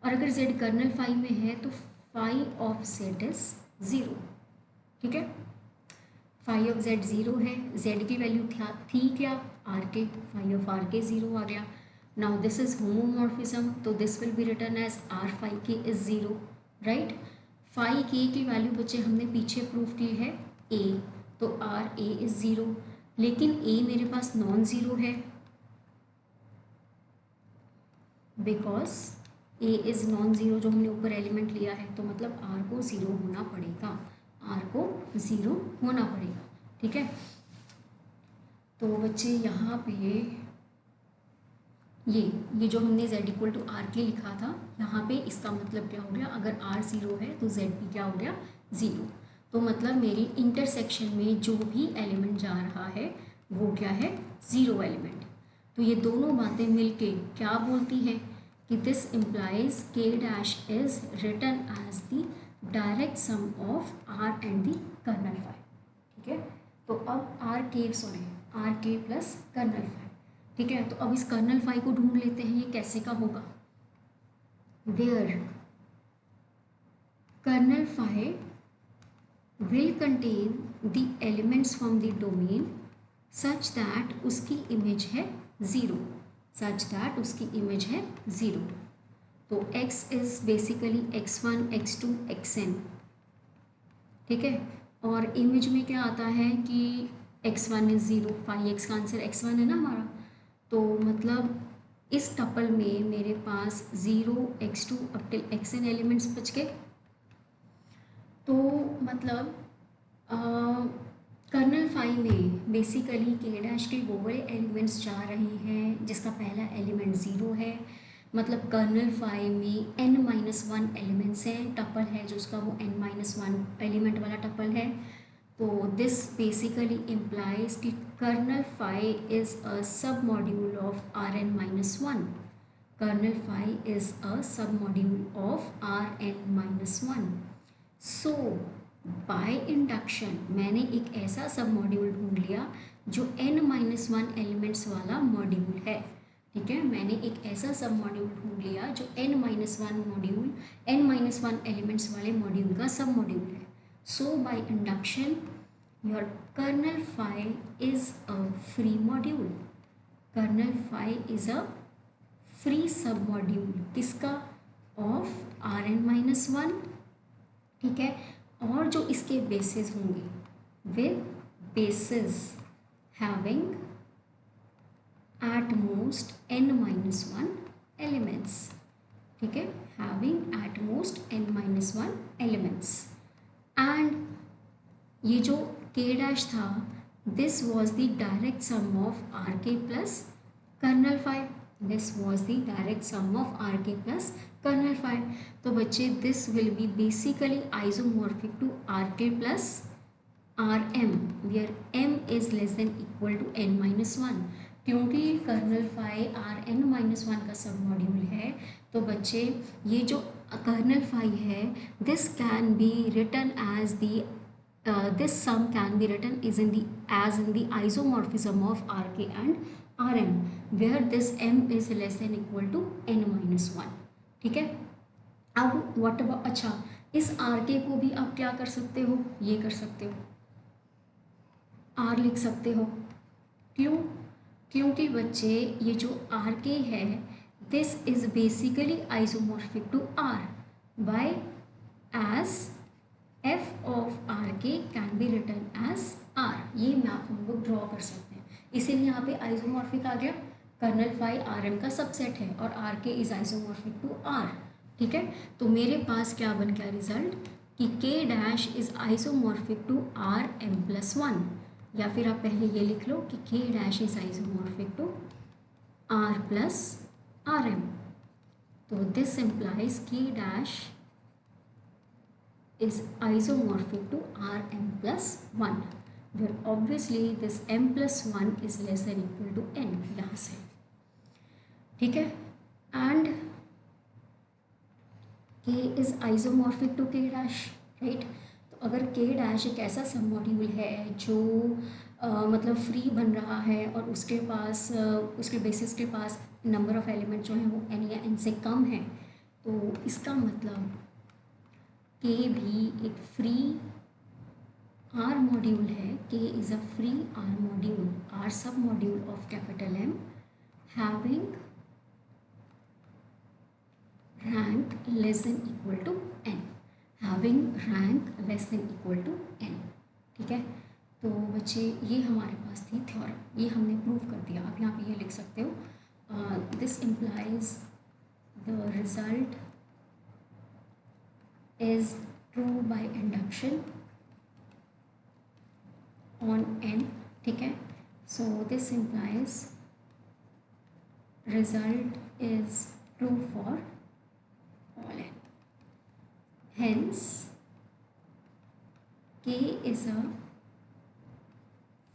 और अगर z कर्नल फाई में है तो फाई ऑफ z इज 0, ठीक है, फाई ऑफ z 0 है, z की वैल्यू थी क्या r के, फाई ऑफ r के 0 आ गया। नाउ दिस इज होमोमॉर्फिज्म, तो this will be written as r phi k is 0, right. Phi k की वैल्यू बच्चे हमने पीछे प्रूफ की है a, तो r a इज 0, लेकिन a मेरे पास नॉन ज़ीरो है because a is non zero, जो हमने ऊपर एलिमेंट लिया है, तो मतलब r को ज़ीरो होना पड़ेगा, r को ज़ीरो होना पड़ेगा, ठीक है। तो बच्चे यहाँ पे ये जो हमने z इक्वल टू आर के लिखा था, यहाँ पे इसका मतलब क्या हो गया, अगर r 0 है तो z भी क्या हो गया 0। तो मतलब मेरी इंटरसेक्शन में जो भी एलिमेंट जा रहा है वो क्या है, 0 एलिमेंट। तो ये दोनों बातें मिलके क्या बोलती हैं कि this implies k dash is written as the direct sum of r and the kernel phi, ठीक है। तो अब are k plus kernel phi, ठीक है। तो अब इस कर्नल फाई को ढूंढ लेते हैं, ये कैसे का होगा, where kernel phi will contain the elements from the domain such that उसकी इमेज है 0, सच दैट उसकी इमेज है 0। तो x is basically x1 x2 xn, ठीक है, और इमेज में क्या आता है कि x1 इज 0, फाई x का आंसर x1 है ना हमारा, तो मतलब इस टपल में मेरे पास 0 x2 up till xn elements बच गए। तो मतलब कर्नल फाई में बेसिकली के डैश के वो बड़े एलिमेंट्स जा रहे हैं जिसका पहला एलिमेंट 0 है, मतलब कर्नल फाई में n-1 एलिमेंट्स हैं, टपल है जो उसका वो n-1 एलिमेंट वाला टपल है। तो दिस बेसिकली इम्प्लाइज कि कर्नल फाई इज़ अ सब module of Rn-1, kernel phi is a सब module of Rn-1। So by induction मैंने एक ऐसा सब मॉड्यूल ढूंढ लिया जो n-1 एलिमेंट्स वाला मॉड्यूल है, ठीक है, मैंने एक ऐसा सब मॉड्यूल ढूंढ लिया जो n-1 एलिमेंट्स वाले मॉड्यूल का सब मॉड्यूल है। So by induction your kernel phi is a free module, kernel phi is a free submodule किसका, ऑफ Rn-1, ठीक है, और जो इसके बेसिस होंगे with basis having at most n-1 elements, ठीक है, having at most n-1 elements. And ये जो k डैश था this was the direct sum of R k plus kernel phi, this was the direct sum of R k plus kernel phi. तो बच्चे this will be basically isomorphic to R k plus R m, where m is less than equal to n-1, क्योंकि kernel phi Rn-1 का सब module है। तो बच्चे ये जो कर्नल फाई है this can be written as the this sum can be written is in the as in the isomorphism of Rk and Rm, where this m is less than equal to n-1, ठीक है। अब what about, अच्छा इस Rk को भी आप क्या कर सकते हो, ये कर सकते हो, R लिख सकते हो, क्यों, क्योंकि बच्चे ये जो Rk है this is basically isomorphic to R by as f of Rk can be written as R, ये मैप हम लोग ड्रॉ कर सकते हैं, इसीलिए यहाँ पे आइसोमॉर्फिक आ गया, कर्नल फाई Rm का सबसेट है और Rk is isomorphic to R, ठीक है। तो मेरे पास क्या बन गया रिजल्ट कि k dash is isomorphic to Rm+1, या फिर आप पहले ये लिख लो कि k dash is isomorphic to R+Rm। तो this implies k dash is isomorphic to Rm plus 1, where obviously this m plus 1 is less than equal to n, यहाँ से, ठीक है। And k is isomorphic to k dash, right. तो अगर k dash एक ऐसा सब मॉड्यूल है जो मतलब फ्री बन रहा है और उसके पास उसके बेसिस के पास नंबर ऑफ एलिमेंट जो हैं वो n या n से कम है, तो इसका मतलब k भी एक फ्री R मॉड्यूल है। k is a free R module, R submodule of capital M having rank less than equal to n, having rank less than equal to n, ठीक है। तो बच्चे ये हमारे पास थी थ्योरम, ये हमने प्रूव कर दिया। आप यहाँ पे ये लिख सकते हो, this implies the result is true by induction on n, ठीक है। So this implies result is true for all n. Hence, k is a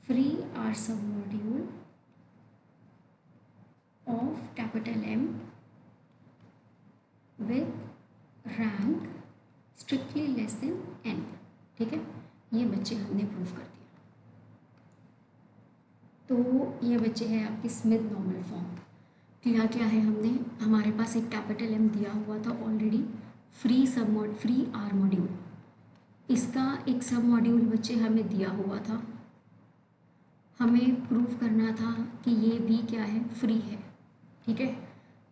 free R submodule of capital M with rank strictly less than n, ठीक है। ये बच्चे हमने prove कर दिया। तो ये बच्चे हैं आपकी स्मिथ नॉर्मल फॉर्म। क्या क्या है, हमने हमारे पास एक कैपिटल M दिया हुआ था ऑलरेडी, फ्री आर मॉड्यूल, इसका एक सब मॉड्यूल बच्चे हमें दिया हुआ था, हमें प्रूव करना था कि ये भी क्या है, फ्री है, ठीक है।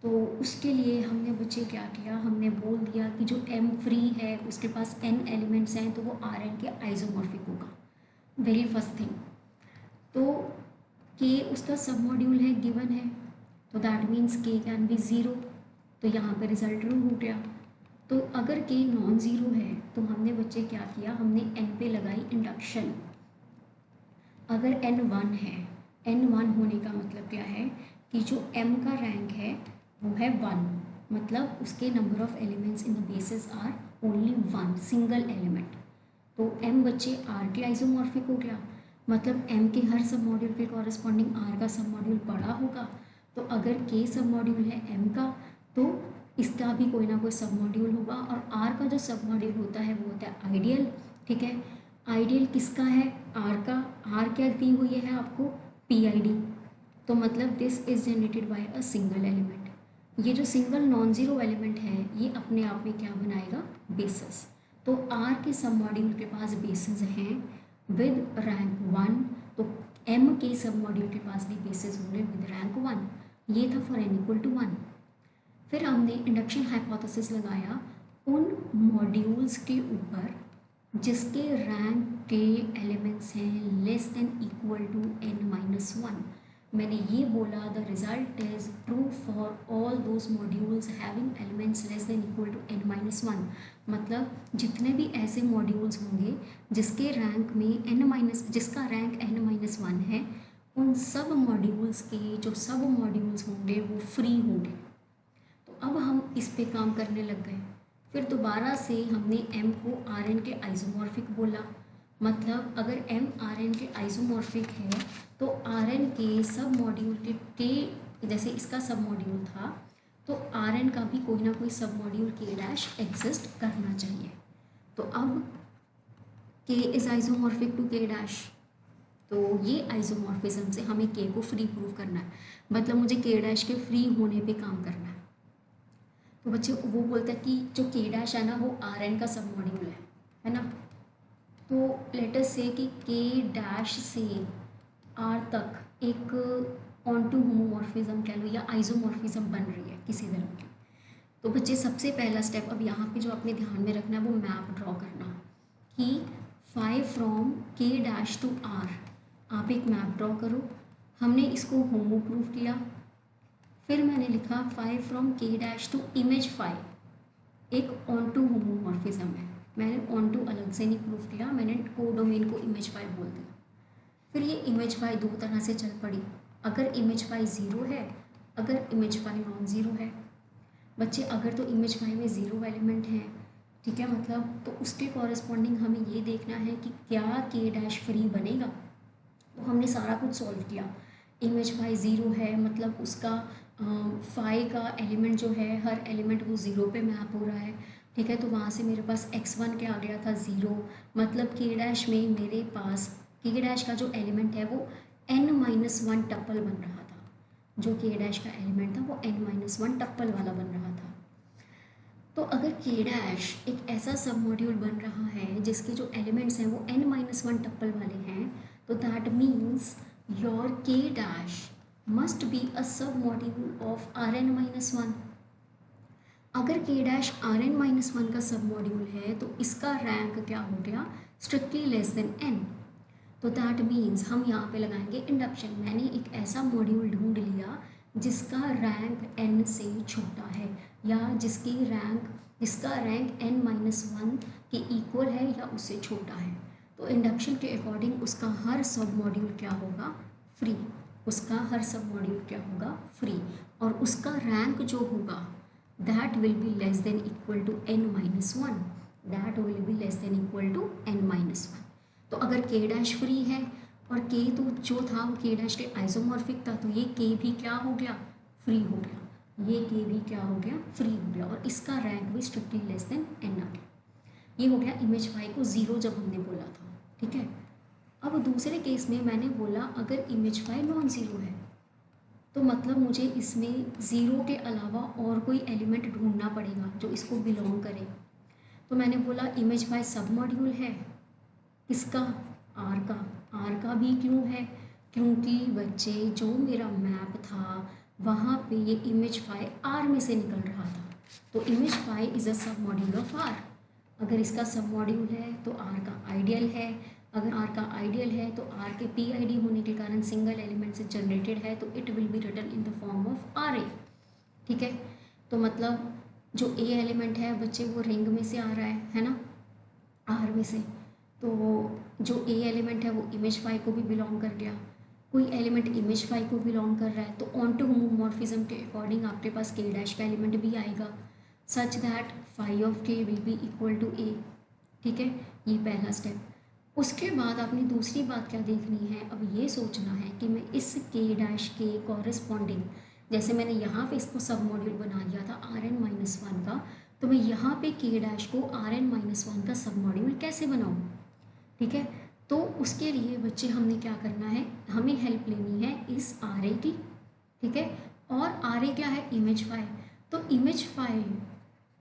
तो उसके लिए हमने बच्चे क्या किया, हमने बोल दिया कि जो M फ्री है उसके पास n एलिमेंट्स हैं तो वो Rn के आइसोमॉर्फिक होगा, वेरी फर्स्ट थिंग। तो k उसका सब मॉड्यूल है, गिवन है, तो that means k can be zero, तो यहाँ पे रिजल्ट ट्रू हो गया। तो अगर k नॉन ज़ीरो है तो हमने बच्चे क्या किया, हमने n पे लगाई इंडक्शन। अगर n 1 है, n 1 होने का मतलब क्या है कि जो m का रैंक है वो है 1, मतलब उसके number of elements in the basis are only 1 single element. तो m बच्चे r के आइसोमॉर्फिक हो गया, मतलब m के हर सब मॉड्यूल के कॉरस्पॉन्डिंग r का सब मॉड्यूल बड़ा होगा। तो अगर k सब मॉड्यूल है m का, तो इसका भी कोई ना कोई सब मॉड्यूल होगा, और r का जो सब मॉड्यूल होता है वो होता है आइडियल, ठीक है। आइडियल किसका है, r का। r क्या दी हुई है आपको, PID, तो मतलब this is generated by a single element. ये जो सिंगल नॉन ज़ीरो एलिमेंट है ये अपने आप में क्या बनाएगा, बेसिस। तो r के सब मॉड्यूल के पास बेसिस हैं विद रैंक 1, तो m के सब मॉड्यूल के पास भी बेसिस होंगे विद रैंक 1। ये था फॉर n इक्वल टू 1। फिर हमने इंडक्शन हाइपोथेसिस लगाया उन मॉड्यूल्स के ऊपर जिसके रैंक के एलिमेंट्स हैं less than equal to n-1। मैंने ये बोला the result is true for all those modules having elements less than equal to n-1, मतलब जितने भी ऐसे मॉड्यूल्स होंगे जिसके रैंक में जिसका रैंक n-1 है, उन सब मॉड्यूल्स के जो सब मॉड्यूल्स होंगे वो फ्री होंगे। तो अब हम इस पे काम करने लग गए। फिर दोबारा से हमने m को Rn के आइसोमॉर्फिक बोला, मतलब अगर m Rn के आइसोमॉर्फिक है तो Rn के सब मॉड्यूल के जैसे इसका सब मॉड्यूल था तो Rn का भी कोई ना कोई सब मॉड्यूल k डैश एग्जिस्ट करना चाहिए। तो अब k is isomorphic to k dash, तो ये आइसोमॉर्फिज्म से हमें k को फ्री प्रूव करना है, मतलब मुझे k डैश के फ्री होने पे काम करना है। तो बच्चे वो बोलता है कि जो k डैश है ना वो Rn का सब मॉड्यूल है ना। तो लेट अस से कि k डैश से R तक एक ऑन टू होमोमॉर्फिज्म कह लो या आइसोमॉर्फिज्म बन रही है किसी तरह की। तो बच्चे सबसे पहला स्टेप अब यहाँ पे जो आपने ध्यान में रखना है वो मैप ड्रॉ करना कि phi from k dash to R, आप एक मैप ड्रॉ करो। हमने इसको होमो प्रूव किया, फिर मैंने लिखा phi from k dash to image phi, एक ऑन टू होमोमॉर्फिज्म है। मैंने ऑन टू अलग से नहीं प्रूव किया, मैंने कोडोमेन को इमेज फाई बोल दिया। फिर ये इमेज फाई दो तरह से चल पड़ी, अगर इमेज फाई ज़ीरो है, अगर इमेज फाई नॉन ज़ीरो है। बच्चे अगर तो इमेज फाई में ज़ीरो एलिमेंट हैं ठीक है, मतलब तो उसके कॉरस्पॉन्डिंग हमें ये देखना है कि क्या के डैश फ्री बनेगा। तो हमने सारा कुछ सॉल्व किया। इमेज फाई ज़ीरो है, मतलब उसका फाई का एलिमेंट जो है, हर एलिमेंट वो ज़ीरो पे मैप हो रहा है। ठीक है, तो वहाँ से मेरे पास x1 क्या आ गया था, ज़ीरो। मतलब के डैश में मेरे पास के डैश का जो एलिमेंट है वो n-1 टप्पल बन रहा था। जो के डैश का एलिमेंट था वो n-1 टप्पल वाला बन रहा था। तो अगर के डैश एक ऐसा सब मॉड्यूल बन रहा है जिसके जो एलिमेंट्स हैं वो n-1 टप्पल वाले हैं, तो दैट मीन्स योर के डैश मस्ट बी अ सब मॉड्यूल ऑफ Rn-1। अगर के डैश Rn-1 का सब मॉड्यूल है तो इसका रैंक क्या हो गया, स्ट्रिक्टली लेस देन n। तो दैट मीन्स हम यहाँ पे लगाएंगे इंडक्शन। मैंने एक ऐसा मॉड्यूल ढूंढ लिया जिसका रैंक n से छोटा है, या जिसका रैंक n-1 के इक्वल है या उससे छोटा है। तो इंडक्शन के अकॉर्डिंग उसका हर सब मॉड्यूल क्या होगा, फ्री। उसका हर सब मॉड्यूल क्या होगा, फ्री। और उसका रैंक जो होगा that will be less than equal to n-1। That will be less than equal to n-1। तो अगर के डैश फ्री है और के तो जो था वो के डैश के आइसोमॉर्फिक था, तो ये के भी क्या हो गया, फ्री हो गया। ये के भी क्या हो गया, फ्री हो गया, और इसका रैंक भी स्ट्रिक्टली लेस देन n आ गया। ये हो गया इमेज फाई को ज़ीरो जब हमने बोला था। ठीक है, अब दूसरे केस में मैंने बोला अगर इमेज फाई नॉन ज़ीरो है तो मतलब मुझे इसमें ज़ीरो के अलावा और कोई एलिमेंट ढूंढना पड़ेगा जो इसको बिलोंग करे। तो मैंने बोला इमेज फाई सब मॉड्यूल है किसका, आर का। आर का भी क्यों है, क्योंकि बच्चे जो मेरा मैप था वहाँ पे ये इमेज फाई आर में से निकल रहा था। तो इमेज फाई इज़ अ सब मॉड्यूल ऑफ आर। अगर इसका सब मॉड्यूल है तो आर का आइडियल है। अगर आर का आइडियल है तो आर के पीआईडी होने के कारण सिंगल एलिमेंट से जनरेटेड है, तो it will be written in the form of r a. ठीक है, तो मतलब जो ए एलिमेंट है बच्चे वो रिंग में से आ रहा है ना, आर में से। तो जो ए एलिमेंट है वो इमेज फाई को भी बिलोंग कर गया। कोई एलिमेंट इमेज फाई को बिलोंग कर रहा है तो ऑन्टो होमोमॉर्फिज्म के अकॉर्डिंग आपके पास के डैश का एलिमेंट भी आएगा, सच दैट फाई ऑफ के विल बी इक्वल टू ए। ठीक है, ये पहला स्टेप। उसके बाद आपने दूसरी बात क्या देखनी है, अब ये सोचना है कि मैं इस के डैश के कॉरेस्पॉन्डिंग, जैसे मैंने यहाँ पे इसको सब मॉड्यूल बना लिया था Rn-1 का, तो मैं यहाँ पे के डैश को Rn-1 का सब मॉड्यूल कैसे बनाऊँ। ठीक है, तो उसके लिए बच्चे हमने क्या करना है, हमें हेल्प लेनी है इस आर ए की। ठीक है, और आर ए क्या है, इमेज फाई। तो इमेज फाई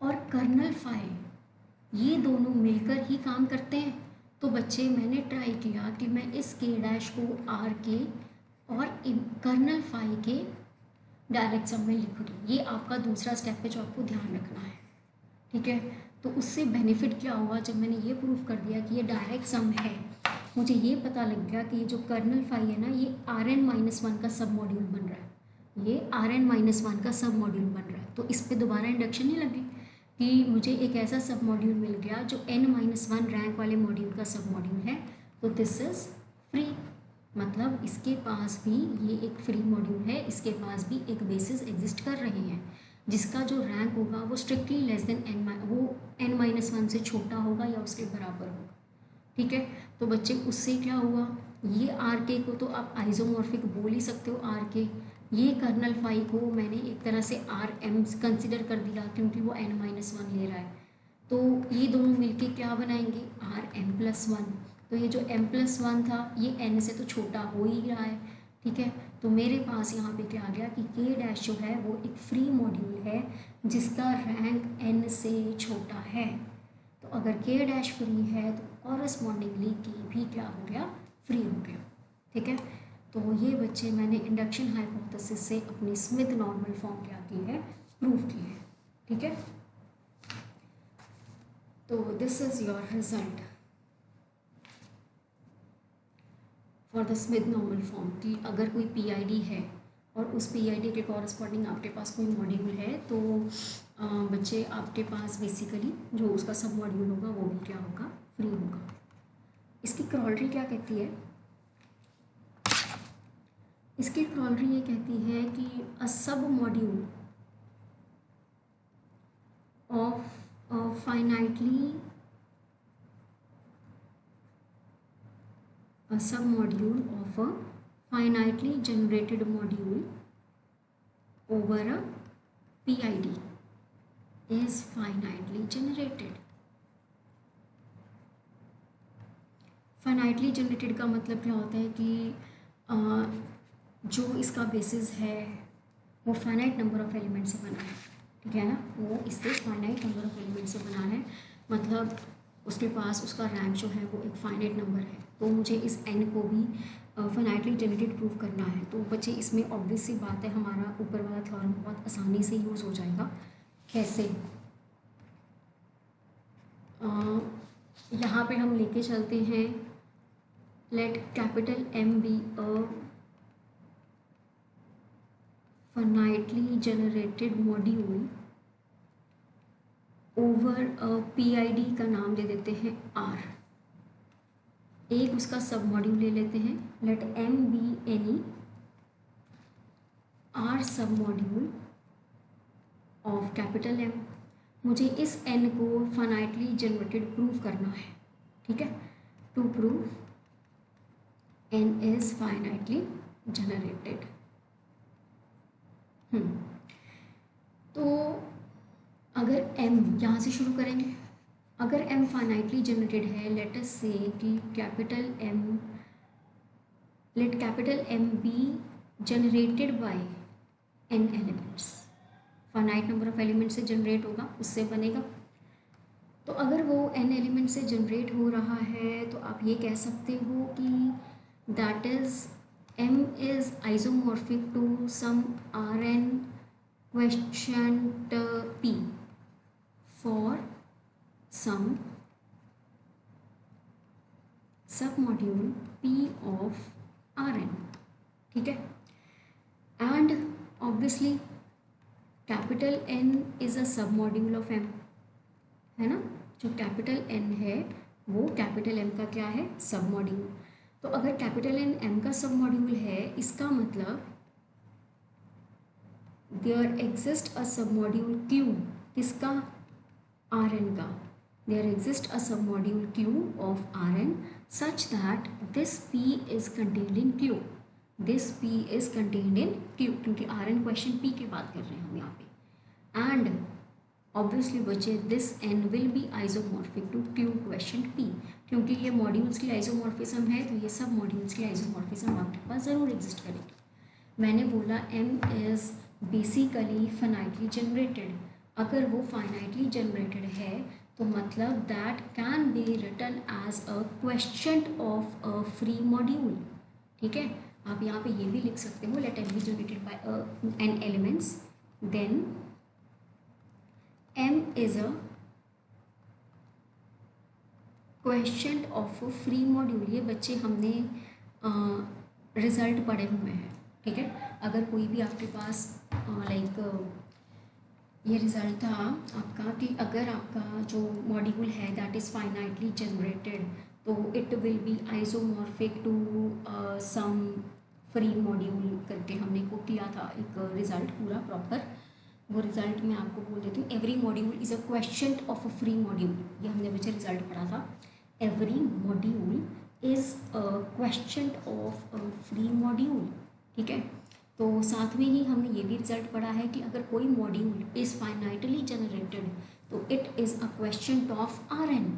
और कर्नल फाई ये दोनों मिलकर ही काम करते हैं। तो बच्चे मैंने ट्राई किया कि मैं इस के डैश को आर के और कर्नल फाई के डायरेक्ट सम में लिख दूँ। ये आपका दूसरा स्टेप है जो आपको ध्यान रखना है। ठीक है, तो उससे बेनिफिट क्या हुआ, जब मैंने ये प्रूफ कर दिया कि ये डायरेक्ट सम है, मुझे ये पता लग गया कि ये जो कर्नल फाई है ना, ये Rn-1 का सब मॉड्यूल बन रहा है। ये Rn-1 का सब मॉड्यूल बन रहा है। तो इस पर दोबारा इंडक्शन नहीं लगी कि मुझे एक ऐसा सब मॉड्यूल मिल गया जो n-1 रैंक वाले मॉड्यूल का सब मॉड्यूल है, तो दिस इज़ फ्री। मतलब इसके पास भी ये एक फ्री मॉड्यूल है, इसके पास भी एक बेसिस एग्जिस्ट कर रहे हैं जिसका जो रैंक होगा वो स्ट्रिक्टली लेस देन n-1 से छोटा होगा या उसके बराबर होगा। ठीक है, तो बच्चे उससे क्या हुआ, ये आर के को तो आप आइसोमॉर्फिक बोल ही सकते हो आर के। ये कर्नल फाई को मैंने एक तरह से आर एम कंसिडर कर दिया क्योंकि वो n-1 ले रहा है। तो ये दोनों मिलके क्या बनाएंगे, Rm+1। तो ये जो m+1 था ये n से तो छोटा हो ही रहा है। ठीक है, तो मेरे पास यहाँ पे क्या आ गया कि के डैश जो है वो एक फ्री मॉड्यूल है जिसका रैंक n से छोटा है। तो अगर के डैश फ्री है तो कॉरस्पॉन्डिंगली के भी क्या हो गया, फ्री हो गया। ठीक है, तो ये बच्चे मैंने इंडक्शन हाइपोथेसिस से अपनी स्मिथ नॉर्मल फॉर्म क्या की है, प्रूव की है। ठीक है, तो this is your result for the Smith normal form कि अगर कोई पीआईडी है और उस पीआईडी के कॉरस्पॉन्डिंग आपके पास कोई मॉड्यूल है तो बच्चे आपके पास बेसिकली जो उसका सब मॉड्यूल होगा वो भी क्या होगा, फ्री होगा। इसकी क्रॉलरी क्या कहती है, इसकी क्रॉलरी ये कहती है कि अ सब module of finitely a submodule of a finitely generated module over a PID is finitely generated. Finitely generated का मतलब क्या होता है कि जो इसका बेसिस है वो फाइनाइट नंबर ऑफ एलिमेंट से बना है, ठीक है ना, वो इससे फाइनाइट नंबर ऑफ एलिमेंट से बना है, मतलब उसके पास उसका रैंक जो है वो एक फाइनाइट नंबर है। तो मुझे इस n को भी फाइनाइटली जनरेटेड प्रूव करना है। तो बच्चे इसमें ऑब्वियस सी बात है हमारा ऊपर वाला थ्योरम बहुत आसानी से यूज़ हो जाएगा। कैसे? यहाँ पे हम लेके चलते हैं let capital M be a finitely generated module over a PID का नाम ले देते हैं R। एक उसका सब मॉड्यूल ले लेते हैं, let M be any R submodule of capital M। मुझे इस n को फाइनाइटली जनरेटेड प्रूव करना है, ठीक है। To prove n is finitely generated। तो अगर m यहाँ से शुरू करेंगे, अगर m फाइनाइटली जनरेटेड है, लेट अस से कि let capital M be generated by n elements, finite number of element से जनरेट होगा, उससे बनेगा। तो अगर वो n एलिमेंट से जनरेट हो रहा है तो आप ये कह सकते हो कि that is M is isomorphic to some Rn quotient P for some submodule P of Rn, ठीक है। And obviously capital N is a submodule of M, है ना। जो कैपिटल N है वो कैपिटल M का क्या है? सबमॉड्यूल। तो अगर कैपिटल N M का सब मॉड्यूल है, इसका मतलब देयर एग्जिस्ट अ सब मॉड्यूल Q, किसका? Rn का। देयर एग्जिस्ट अ सब module Q of Rn such that this P is contained in Q, this P is contained in Q, क्योंकि Rn क्वेश्चन P की बात कर रहे हैं हम यहाँ पे। एंड ऑब्वियसली बच्चे this n will be isomorphic to Q quotient P, क्योंकि ये मॉड्यूल्स की आइसोमॉर्फिज्म है तो ये सब मॉड्यूल्स की आइसोमॉर्फिज्म आपके पास ज़रूर एग्जिस्ट करेगी। मैंने बोला m is basically finitely generated. अगर वो फाइनाइटली जनरेटेड है तो मतलब that can be written as a quotient of a free module, ठीक है। आप यहाँ पे ये भी लिख सकते हो let m be generated by n elements, then M is a quotient of free module. ये बच्चे हमने रिज़ल्ट पढ़े हुए हैं, ठीक है। अगर कोई भी आपके पास लाइक ये रिज़ल्ट था आपका कि अगर आपका जो मॉड्यूल है दैट इज़ फाइनाइटली जनरेटेड तो it will be isomorphic to some free module करके हमने को किया था एक रिज़ल्ट पूरा प्रॉपर। वो रिज़ल्ट मैं आपको बोल देती हूँ। Every module is a quotient of a free module, ये हमने बच्चे रिज़ल्ट पढ़ा था। Every module is a quotient of a free module, ठीक है। तो साथ में ही हमने ये भी रिज़ल्ट पढ़ा है कि अगर कोई मॉड्यूल इज़ फाइनाइटली जनरेटेड तो it is a quotient of Rn।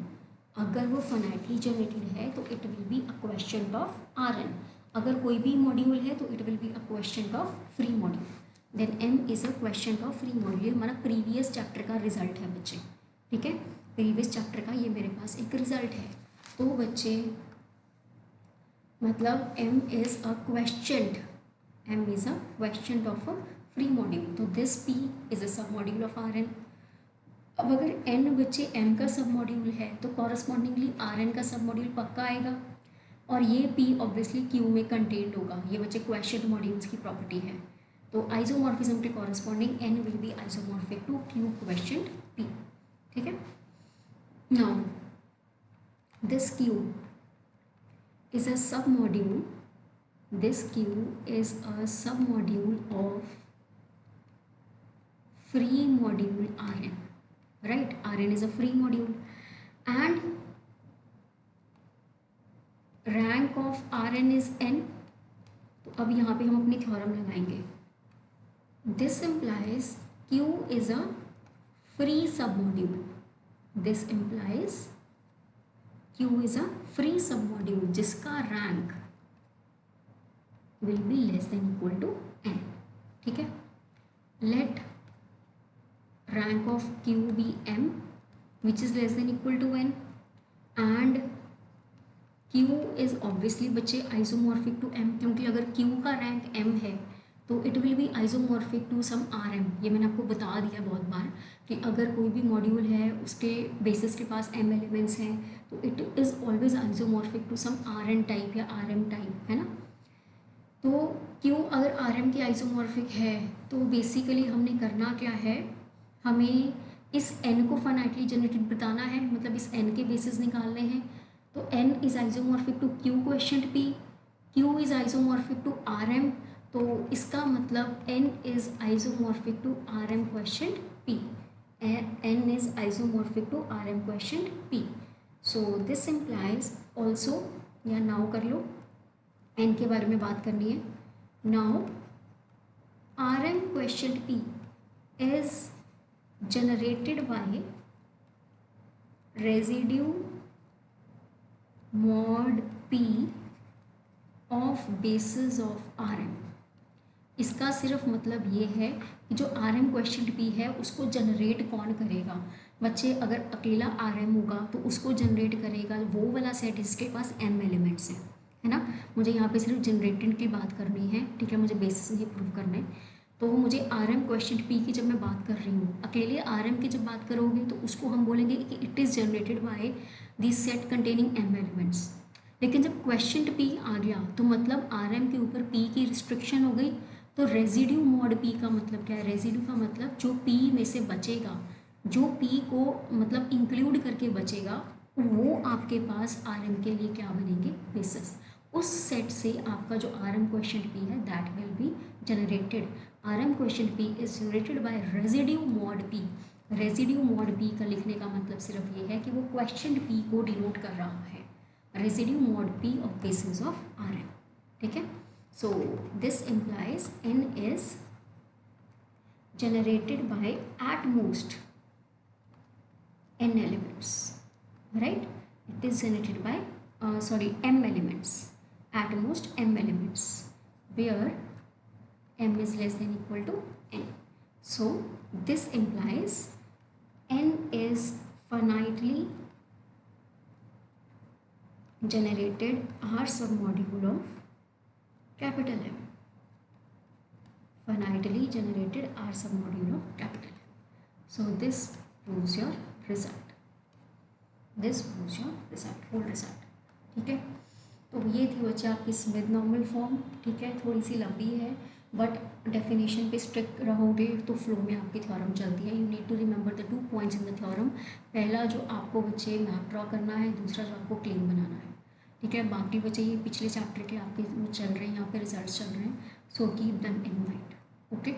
अगर वो फाइनाइटली जनरेटेड है तो it will be a quotient of Rn। अगर कोई भी मॉड्यूल है तो it will be a quotient of free module, then M is a quotient of free module. ये हमारा प्रीवियस चैप्टर का रिजल्ट है बच्चे, ठीक है। प्रीवियस चैप्टर का ये मेरे पास एक रिजल्ट है। तो बच्चे मतलब M is a question, M is a quotient of a free module, तो दिस P इज़ अ सब मॉड्यूल ऑफ Rn। अब अगर N बच्चे M का सब मॉड्यूल है तो कॉरस्पॉन्डिंगली Rn का सब मॉड्यूल पक्का आएगा, और ये P ऑब्वियसली Q में कंटेन्ड होगा। ये बच्चे क्वेश्चन मॉड्यूल्स की प्रॉपर्टी है। तो आइसोमॉर्फिज्म के corresponding N will be isomorphic to Q quotient P, ठीक है। Now this Q is a submodule, this Q is a submodule of free module Rn, right? Rn is a free module and rank of Rn is n. तो अब यहाँ पे हम अपनी theorem लगाएंगे. This implies Q is a free submodule. This implies Q is a free submodule जिसका rank will be less than equal to n. ठीक है. Let rank of Q be m which is less than equal to n and Q is obviously बच्चे isomorphic to m, क्योंकि अगर Q का rank m है तो it will be isomorphic to some Rm. ये मैंने आपको बता दिया बहुत बार कि अगर कोई भी मॉड्यूल है उसके बेसिस के पास m एलिमेंट्स हैं तो it is always isomorphic to some Rn type या Rm टाइप, है ना. तो Q अगर Rm की आइसोमॉर्फिक है तो बेसिकली हमने करना क्या है, हमें इस n को फाइनाइटली जनरेटेड बताना है, मतलब इस n के बेसिस निकालने हैं. तो n is isomorphic to Q quotient P, Q is isomorphic to Rm, तो इसका मतलब n is isomorphic to Rm quotient P, n is isomorphic to Rm quotient P. So this implies also, या now कर लो, n के बारे में बात करनी है. Now Rm quotient P is generated by residue mod P of basis of Rm. इसका सिर्फ मतलब ये है कि जो Rm क्वेश्चन P है उसको जनरेट कौन करेगा. बच्चे अगर अकेला Rm होगा तो उसको जनरेट करेगा वो वाला सेट जिसके पास m एलिमेंट्स हैं, है ना. मुझे यहाँ पे सिर्फ जनरेटेड की बात करनी है, ठीक है, मुझे बेसिस नहीं प्रूव करना है. तो मुझे Rm क्वेश्चन P की जब मैं बात कर रही हूँ, अकेले Rm की जब बात करोगे तो उसको हम बोलेंगे कि it is generated by this set containing m elements. लेकिन जब क्वेश्चन P आ गया तो मतलब Rm के ऊपर P की रिस्ट्रिक्शन हो गई. तो रेजिड्यू मॉड P का मतलब क्या है, रेजिड्यू का मतलब जो P में से बचेगा, जो P को मतलब इंक्लूड करके बचेगा, वो आपके पास Rm के लिए क्या बनेंगे, बेसिस. उस सेट से आपका जो Rm क्वेश्चन P है that will be generated. Rm quotient P is generated by residue mod P. Residue mod P का लिखने का मतलब सिर्फ ये है कि वो क्वेश्चन P को डिनोट कर रहा है, residue mod P of basis of Rm. ठीक है. So this implies n is generated by at most n elements, right. It is generated by m elements, at most m elements where m is less than equal to n. So this implies n is finitely generated R submodule of capital M. Finitely generated R submodule of capital M. So this proves your result. This proves your result, whole result. ठीक है. तो ये थी बच्चे आपकी Smith normal form. ठीक है, थोड़ी सी लंबी है बट डेफिनेशन पे स्ट्रिक्ट रहोगे तो फ्लो में आपकी थ्योरम चलती है. You need to remember the 2 points in the theorem. पहला जो आपको बच्चे मैप ड्रॉ करना है, दूसरा जो आपको क्लेम बनाना है. ठीक है. बाकी बच्चे ये पिछले चैप्टर के आपके चल रहे हैं, यहाँ पे रिजल्ट चल रहे हैं. So keep them in mind. Okay.